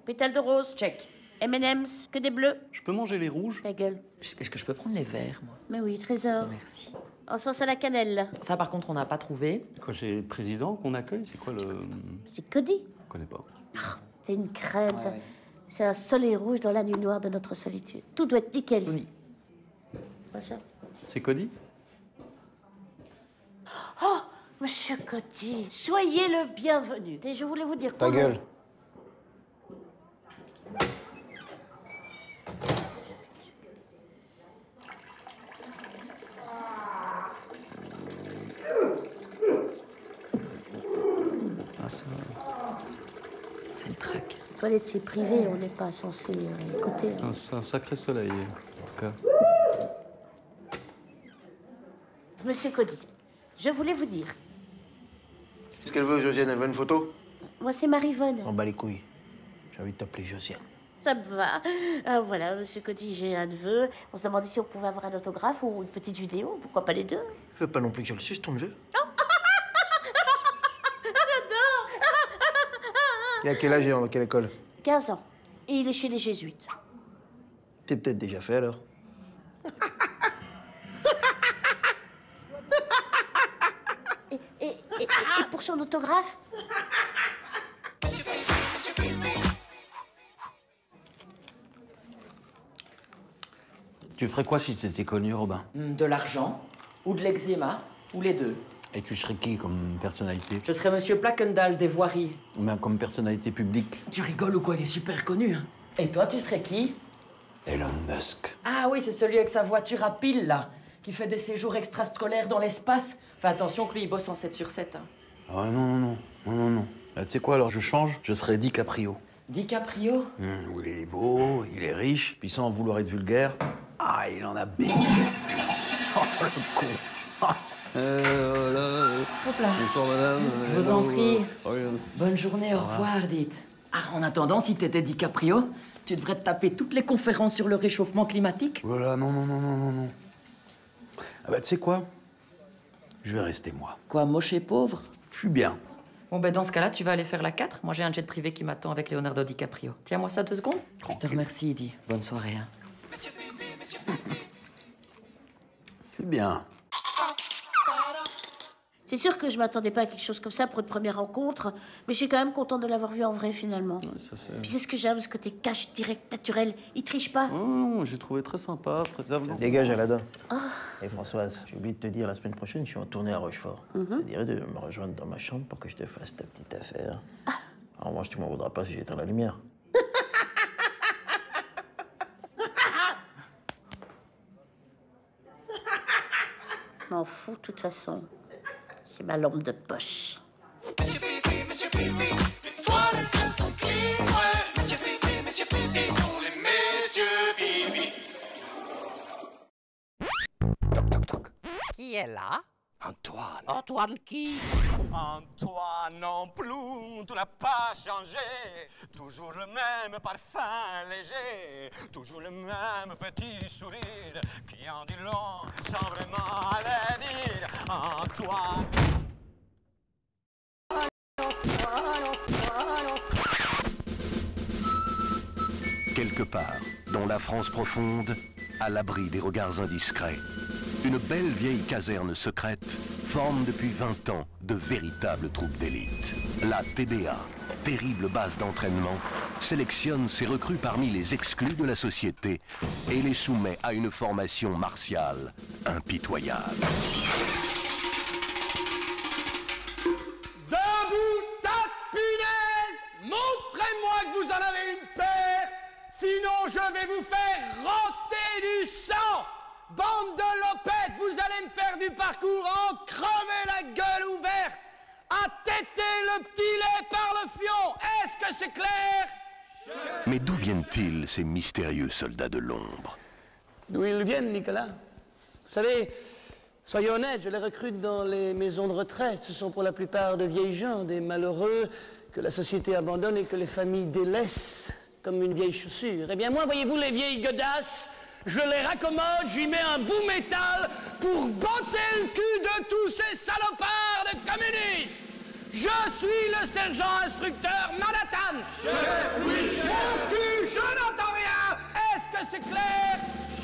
Pétales de rose, check. M&M's, que des bleus. Je peux manger les rouges? Ta gueule. Est-ce que je peux prendre les verts, moi? Mais oui, trésor. Merci. En sauce à la cannelle. Ça, par contre, on n'a pas trouvé. Quoi, c'est le président qu'on accueille? C'est quoi le... C'est Cody. Je connais pas. C'est une crème, ça. C'est un soleil rouge dans la nuit noire de notre solitude. Tout doit être nickel. Oui. Pas ça. C'est Cody? Oh, monsieur Cody, soyez le bienvenu. Et je voulais vous dire... Ta gueule. Ah, ça... C'est le trac. Toilette, c'est privé, on n'est pas censé écouter. Hein. Ah, c'est un sacré soleil, en tout cas. Monsieur Cody, je voulais vous dire... Qu'est-ce qu'elle veut, Josiane? Elle veut une photo? Moi, c'est Marivonne. On bat les couilles. J'ai envie de t'appeler Josiane. Ça me va. Voilà, monsieur Cody, j'ai un neveu. On se demandait si on pouvait avoir un autographe ou une petite vidéo. Pourquoi pas les deux? Fais pas non plus que je le suce, ton neveu. Il a quel âge et dans quelle école? 15 ans. Et il est chez les jésuites. T'es peut-être déjà fait, alors. Et pour son autographe? Tu ferais quoi si tu étais connu, Robin? De l'argent, ou de l'eczéma, ou les deux. Et tu serais qui comme personnalité? Je serais Monsieur Plackendal des voiries. Ben, comme personnalité publique. Tu rigoles ou quoi? Il est super connu. Hein. Et toi, tu serais qui? Elon Musk. Ah oui, c'est celui avec sa voiture à pile, là, qui fait des séjours extrascolaires dans l'espace. Fais attention que lui, il bosse en 7 sur 7. Hein. Ah non. Tu sais quoi, alors je change? Je serais DiCaprio. DiCaprio? Il est beau, il est riche, puis sans vouloir être vulgaire, ah, il en a baigné. Oh, le con. Hop là. Bonsoir, madame. Je vous en prie. Bonne journée, au revoir, dites. Ah, en attendant, si t'étais DiCaprio, tu devrais te taper toutes les conférences sur le réchauffement climatique. Voilà, non. Ah bah, tu sais quoi? Je vais rester moi. Quoi, moche et pauvre? Je suis bien. Bon, ben dans ce cas-là, tu vas aller faire la 4. Moi, j'ai un jet privé qui m'attend avec Leonardo DiCaprio. Tiens-moi ça 2 secondes. Je te remercie, Eddy. Bonne soirée. Hein. C'est bien. C'est sûr que je m'attendais pas à quelque chose comme ça pour une première rencontre, mais je suis quand même contente de l'avoir vu en vrai, finalement. Ouais, ça, c'est... Puis c'est ce que j'aime, ce côté cash, direct, naturel. Il triche pas. Oh, j'ai trouvé très sympa, très avenant. Dégage, Aladin. Oh. Et Françoise, j'ai oublié de te dire, la semaine prochaine, je suis en tournée à Rochefort. Ça dirait de me rejoindre dans ma chambre pour que je te fasse ta petite affaire. En revanche, tu m'en voudras pas si j'éteins la lumière. M'en fous, de toute façon. C'est ma lampe de poche. Monsieur Pipi, les toilettes elles sont clean. Ouais, Monsieur Pipi sont les messieurs Pipi. Qui est là? Antoine. Antoine qui? Antoine non plus, tu n'as pas changé. Toujours le même parfum léger, toujours le même petit sourire qui en dit long sans vraiment part, dans la France profonde, à l'abri des regards indiscrets, une belle vieille caserne secrète forme depuis 20 ans de véritables troupes d'élite. La TBA, terrible base d'entraînement, sélectionne ses recrues parmi les exclus de la société et les soumet à une formation martiale impitoyable. Debout, tas de punaises! Montrez-moi que vous en avez une paire, sinon je vais vous faire rôter du sang! Bande de lopettes, vous allez me faire du parcours en crever la gueule ouverte, à téter le petit lait par le fion. Est-ce que c'est clair? Mais d'où viennent-ils, ces mystérieux soldats de l'ombre? D'où ils viennent, Nicolas? Vous savez, soyez honnête, je les recrute dans les maisons de retraite. Ce sont pour la plupart de vieilles gens, des malheureux que la société abandonne et que les familles délaissent comme une vieille chaussure. Eh bien moi, voyez-vous, les vieilles godasses, je les raccommode, j'y mets un bout métal pour botter le cul de tous ces salopards de communistes. Je suis le sergent instructeur Manhattan. Chef, oui, chef. Mon cul, je n'entends rien. Est-ce que c'est clair?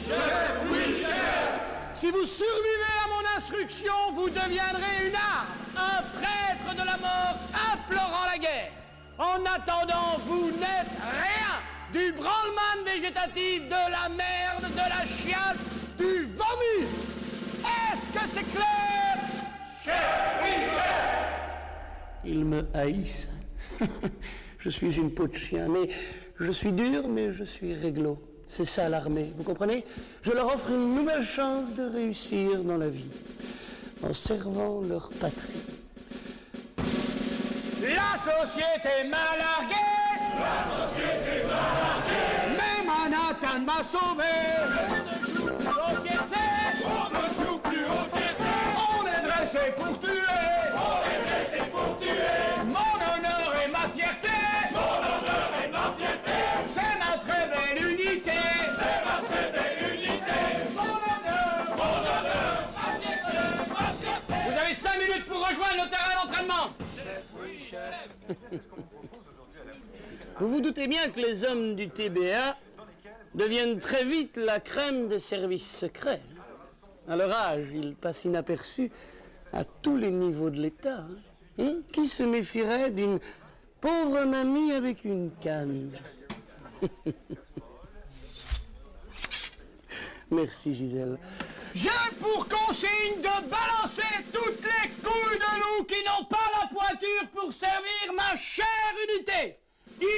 Chef, oui, chef. Si vous survivez à mon instruction, vous deviendrez une arme, un prêtre de la mort implorant la guerre. En attendant, vous n'êtes rien. Du branle-man végétatif, de la merde, de la chiasse, du vomi. Est-ce que c'est clair? Chef, oui, chef. Ils me haïssent. Je suis une peau de chien, mais je suis dur, mais je suis réglo. C'est ça l'armée, vous comprenez? Je leur offre une nouvelle chance de réussir dans la vie, en servant leur patrie. La société m'a largué. La société m'a largué. Mais Manhattan m'a sauvé. On ne joue plus au pied. On est dressé pour tuer. On est dressé pour tuer. Mon honneur et ma fierté. Mon honneur et ma fierté. C'est ma très belle unité. C'est ma très belle unité. Mon honneur. Mon honneur. Ma fierté. Ma fierté. Vous avez 5 minutes pour rejoindre le terrain d'entraînement. Chef, oui, chef. Vous vous doutez bien que les hommes du TBA deviennent très vite la crème des services secrets. À leur âge, ils passent inaperçus à tous les niveaux de l'État. Qui se méfierait d'une pauvre mamie avec une canne? Merci, Gisèle. J'ai pour consigne de balancer toutes les couilles de loup qui n'ont pas la pointure pour servir ma chère unité.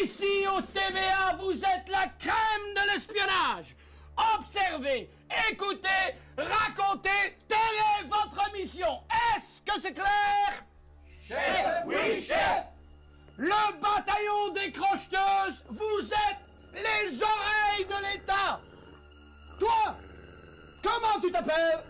Ici, au TVA, vous êtes la crème de l'espionnage. Observez, écoutez, racontez, telle est votre mission. Est-ce que c'est clair? Chef, oui, chef. Le bataillon des crocheteuses, vous êtes les oreilles de l'État. Toi, comment tu t'appelles?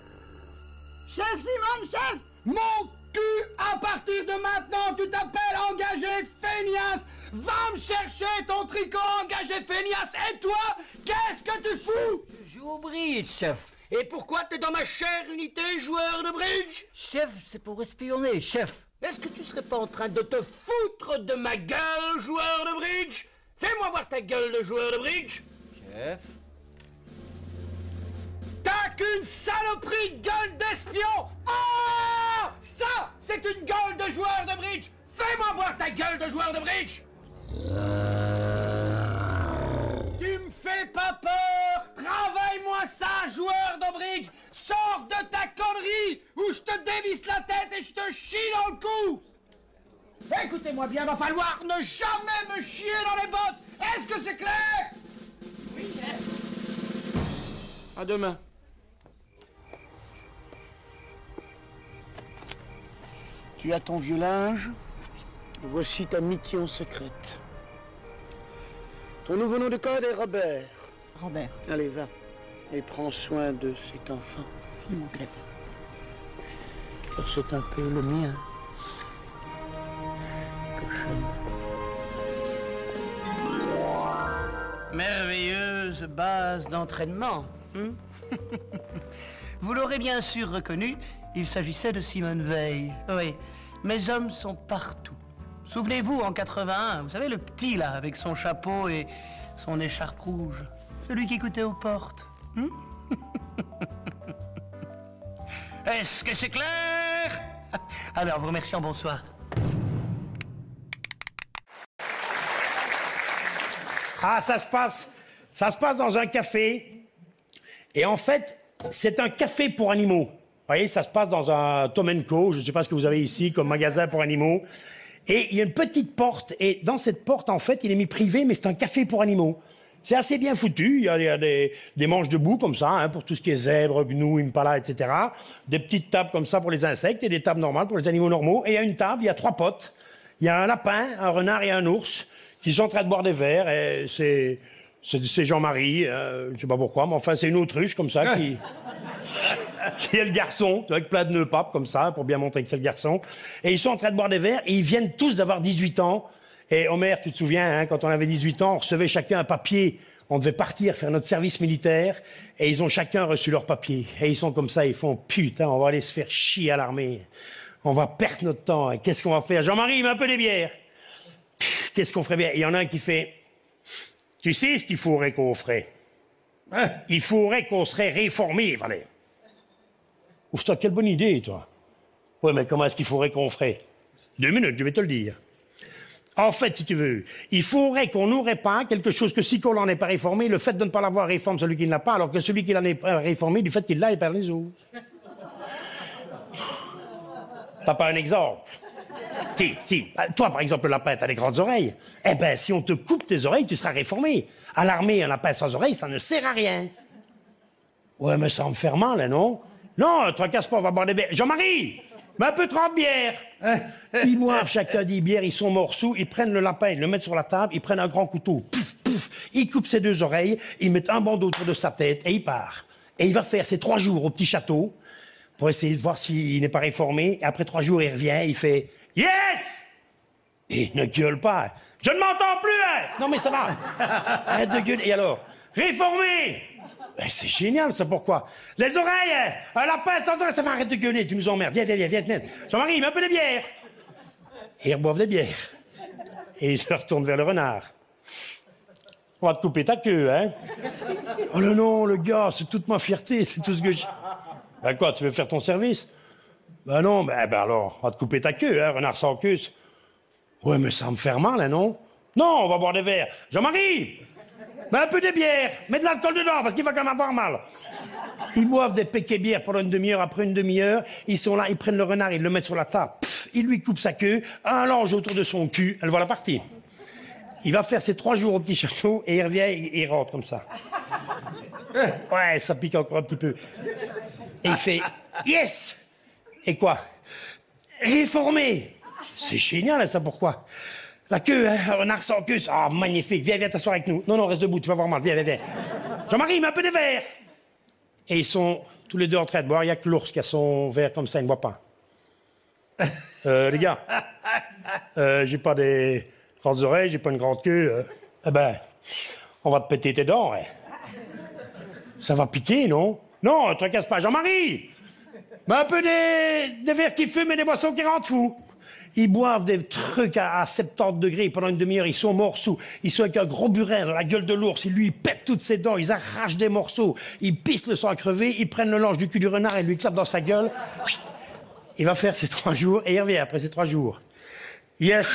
Chef Simon, chef. Mon cul, à partir de maintenant, tu t'appelles engagé feignasse. Va me chercher ton tricot engagé feignasse. Et toi, qu'est-ce que tu fous? Je joue au bridge, chef. Et pourquoi t'es dans ma chère unité, joueur de bridge? Chef, c'est pour espionner, chef. Est-ce que tu serais pas en train de te foutre de ma gueule, joueur de bridge? Fais-moi voir ta gueule de joueur de bridge. Chef. T'as qu'une saloperie de gueule d'espion. Oh, ça, c'est une gueule de joueur de bridge. Fais-moi voir ta gueule de joueur de bridge. Tu me fais pas peur. Travaille-moi ça, joueur de bridge. Sors de ta connerie ou je te dévisse la tête et je te chie dans le cou. Écoutez-moi bien, va falloir ne jamais me chier dans les bottes. Est-ce que c'est clair? Oui, chef. À demain. Tu as ton vieux linge. Voici ta mission secrète. Ton nouveau nom de code est Robert. Robert. Allez, va. Et prends soin de cet enfant. Je ne manquerai pas. Car c'est un peu le mien. Cochonne. Merveilleuse base d'entraînement. Vous l'aurez bien sûr reconnu, il s'agissait de Simone Veil. Oui, mes hommes sont partout. Souvenez-vous, en 81, vous savez, le petit là, avec son chapeau et son écharpe rouge, celui qui écoutait aux portes. Est-ce que c'est clair? Alors, vous remercions, bonsoir. Ah, ça se passe dans un café. Et en fait, c'est un café pour animaux. Vous voyez, ça se passe dans un Tom & Co. Je ne sais pas ce que vous avez ici comme magasin pour animaux. Et il y a une petite porte. Et dans cette porte, en fait, il est mis privé, mais c'est un café pour animaux. C'est assez bien foutu. Il y a des manches debout comme ça, hein, pour tout ce qui est zèbre, gnou, impala, etc. Des petites tables comme ça pour les insectes et des tables normales pour les animaux normaux. Et il y a une table, il y a 3 potes. Il y a un lapin, un renard et un ours qui sont en train de boire des verres. Et c'est Jean-Marie, je ne sais pas pourquoi, mais enfin, c'est une autruche comme ça qui est le garçon, avec plein de nœuds papes comme ça, pour bien montrer que c'est le garçon. Et ils sont en train de boire des verres et ils viennent tous d'avoir 18 ans. Et Homer, tu te souviens, hein, quand on avait 18 ans, on recevait chacun un papier. On devait partir faire notre service militaire et ils ont chacun reçu leur papier. Et ils sont comme ça, ils font « Putain, on va aller se faire chier à l'armée. On va perdre notre temps. Qu'est-ce qu'on va faire? Jean-Marie, mets un peu des bières. Qu'est-ce qu'on ferait bien? » Et il y en a un qui fait « Tu sais ce qu'il faudrait qu'on ferait? Hein? Il faudrait qu'on serait réformé, Valère. » Ouf, toi, quelle bonne idée, toi. Ouais, mais comment est-ce qu'il faudrait qu'on ferait? 2 minutes, je vais te le dire. En fait, si tu veux, il faudrait qu'on n'aurait pas quelque chose que si qu'on n'en est pas réformé, le fait de ne pas l'avoir réforme celui qui ne l'a pas, alors que celui qui l'en est réformé, du fait qu'il l'a, il perd les autres. T'as pas un exemple? Si. Toi, par exemple, le lapin, t'as des grandes oreilles. Eh ben, si on te coupe tes oreilles, tu seras réformé. À l'armée, un lapin sans oreilles, ça ne sert à rien. Ouais, mais ça me fait mal, là, non? Non, tracasse pas, on va boire des bières. Jean-Marie! Mais un peu 30 bières. Ils boivent chacun 10 bières, ils sont morceaux, ils prennent le lapin, ils le mettent sur la table, ils prennent un grand couteau, pouf, pouf, ils coupent ses 2 oreilles, ils mettent un bandeau autour de sa tête et il part. Et il va faire ses 3 jours au petit château pour essayer de voir s'il n'est pas réformé. Et après 3 jours, il revient, il fait « Yes !» Et il ne gueule pas. « Je ne m'entends plus, hein !» Non mais ça va. Arrête de gueuler. Et alors? « Réformé !» Ben, c'est génial, ça, pourquoi? Les oreilles! Un lapin sans oreilles, ça va, arrête de gueuler, tu nous emmerdes. Viens. Jean-Marie, mets un peu de bière. Et ils reboivent des bières. Et ils se retournent vers le renard. On va te couper ta queue, hein? Oh non, le gars, c'est toute ma fierté, c'est tout ce que je... Ben quoi, tu veux faire ton service? Ben non, ben alors, on va te couper ta queue, hein, renard sans queue. Ouais, mais ça va me faire mal, hein, non? Non, on va boire des verres. Jean-Marie! Mais un peu de bière, mets de l'alcool dedans, parce qu'il va quand même avoir mal. Ils boivent des péquets bières pendant une demi-heure, après une demi-heure, ils sont là, ils prennent le renard, ils le mettent sur la table, pff, ils lui coupent sa queue, un linge autour de son cul, elle voit la partie. Il va faire ses 3 jours au petit château, et il revient, il rentre comme ça. Ouais, ça pique encore un petit peu. Et il fait « Yes !» Et quoi? Réformé. C'est génial, ça, pourquoi? La queue, hein, un renard sans queue, ah, magnifique. Viens t'asseoir avec nous. Non, reste debout, tu vas voir mal. Viens. Jean-Marie, mets un peu de verre. Et ils sont tous les deux en train de boire. Il n'y a que l'ours qui a son verre comme ça, il ne boit pas. Les gars, j'ai pas des grandes oreilles, j'ai pas une grande queue. Eh ben, on va te péter tes dents, hein. Ça va piquer, non? Non, ne te casse pas. Jean-Marie, mets un peu des verres qui fument et des boissons qui rendent fous. Ils boivent des trucs à 70 degrés pendant une demi-heure, ils sont morceaux. Ils sont avec un gros burin dans la gueule de l'ours, ils lui pètent toutes ses dents, ils arrachent des morceaux, ils pissent le sang à crever, ils prennent le lange du cul du renard et lui clapent dans sa gueule. Il va faire ses 3 jours et il revient après ces 3 jours. Yes!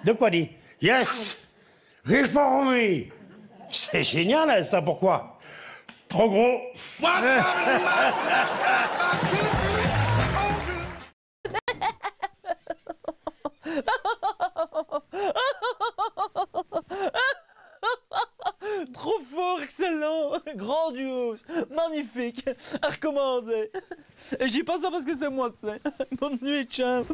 De quoi dit? Yes! Réformé! C'est génial, hein, ça, pourquoi? Trop gros! Trop fort, excellent, grandiose, magnifique, à recommander. Et je dis pas ça parce que c'est moi, tu sais. Bonne nuit, ciao.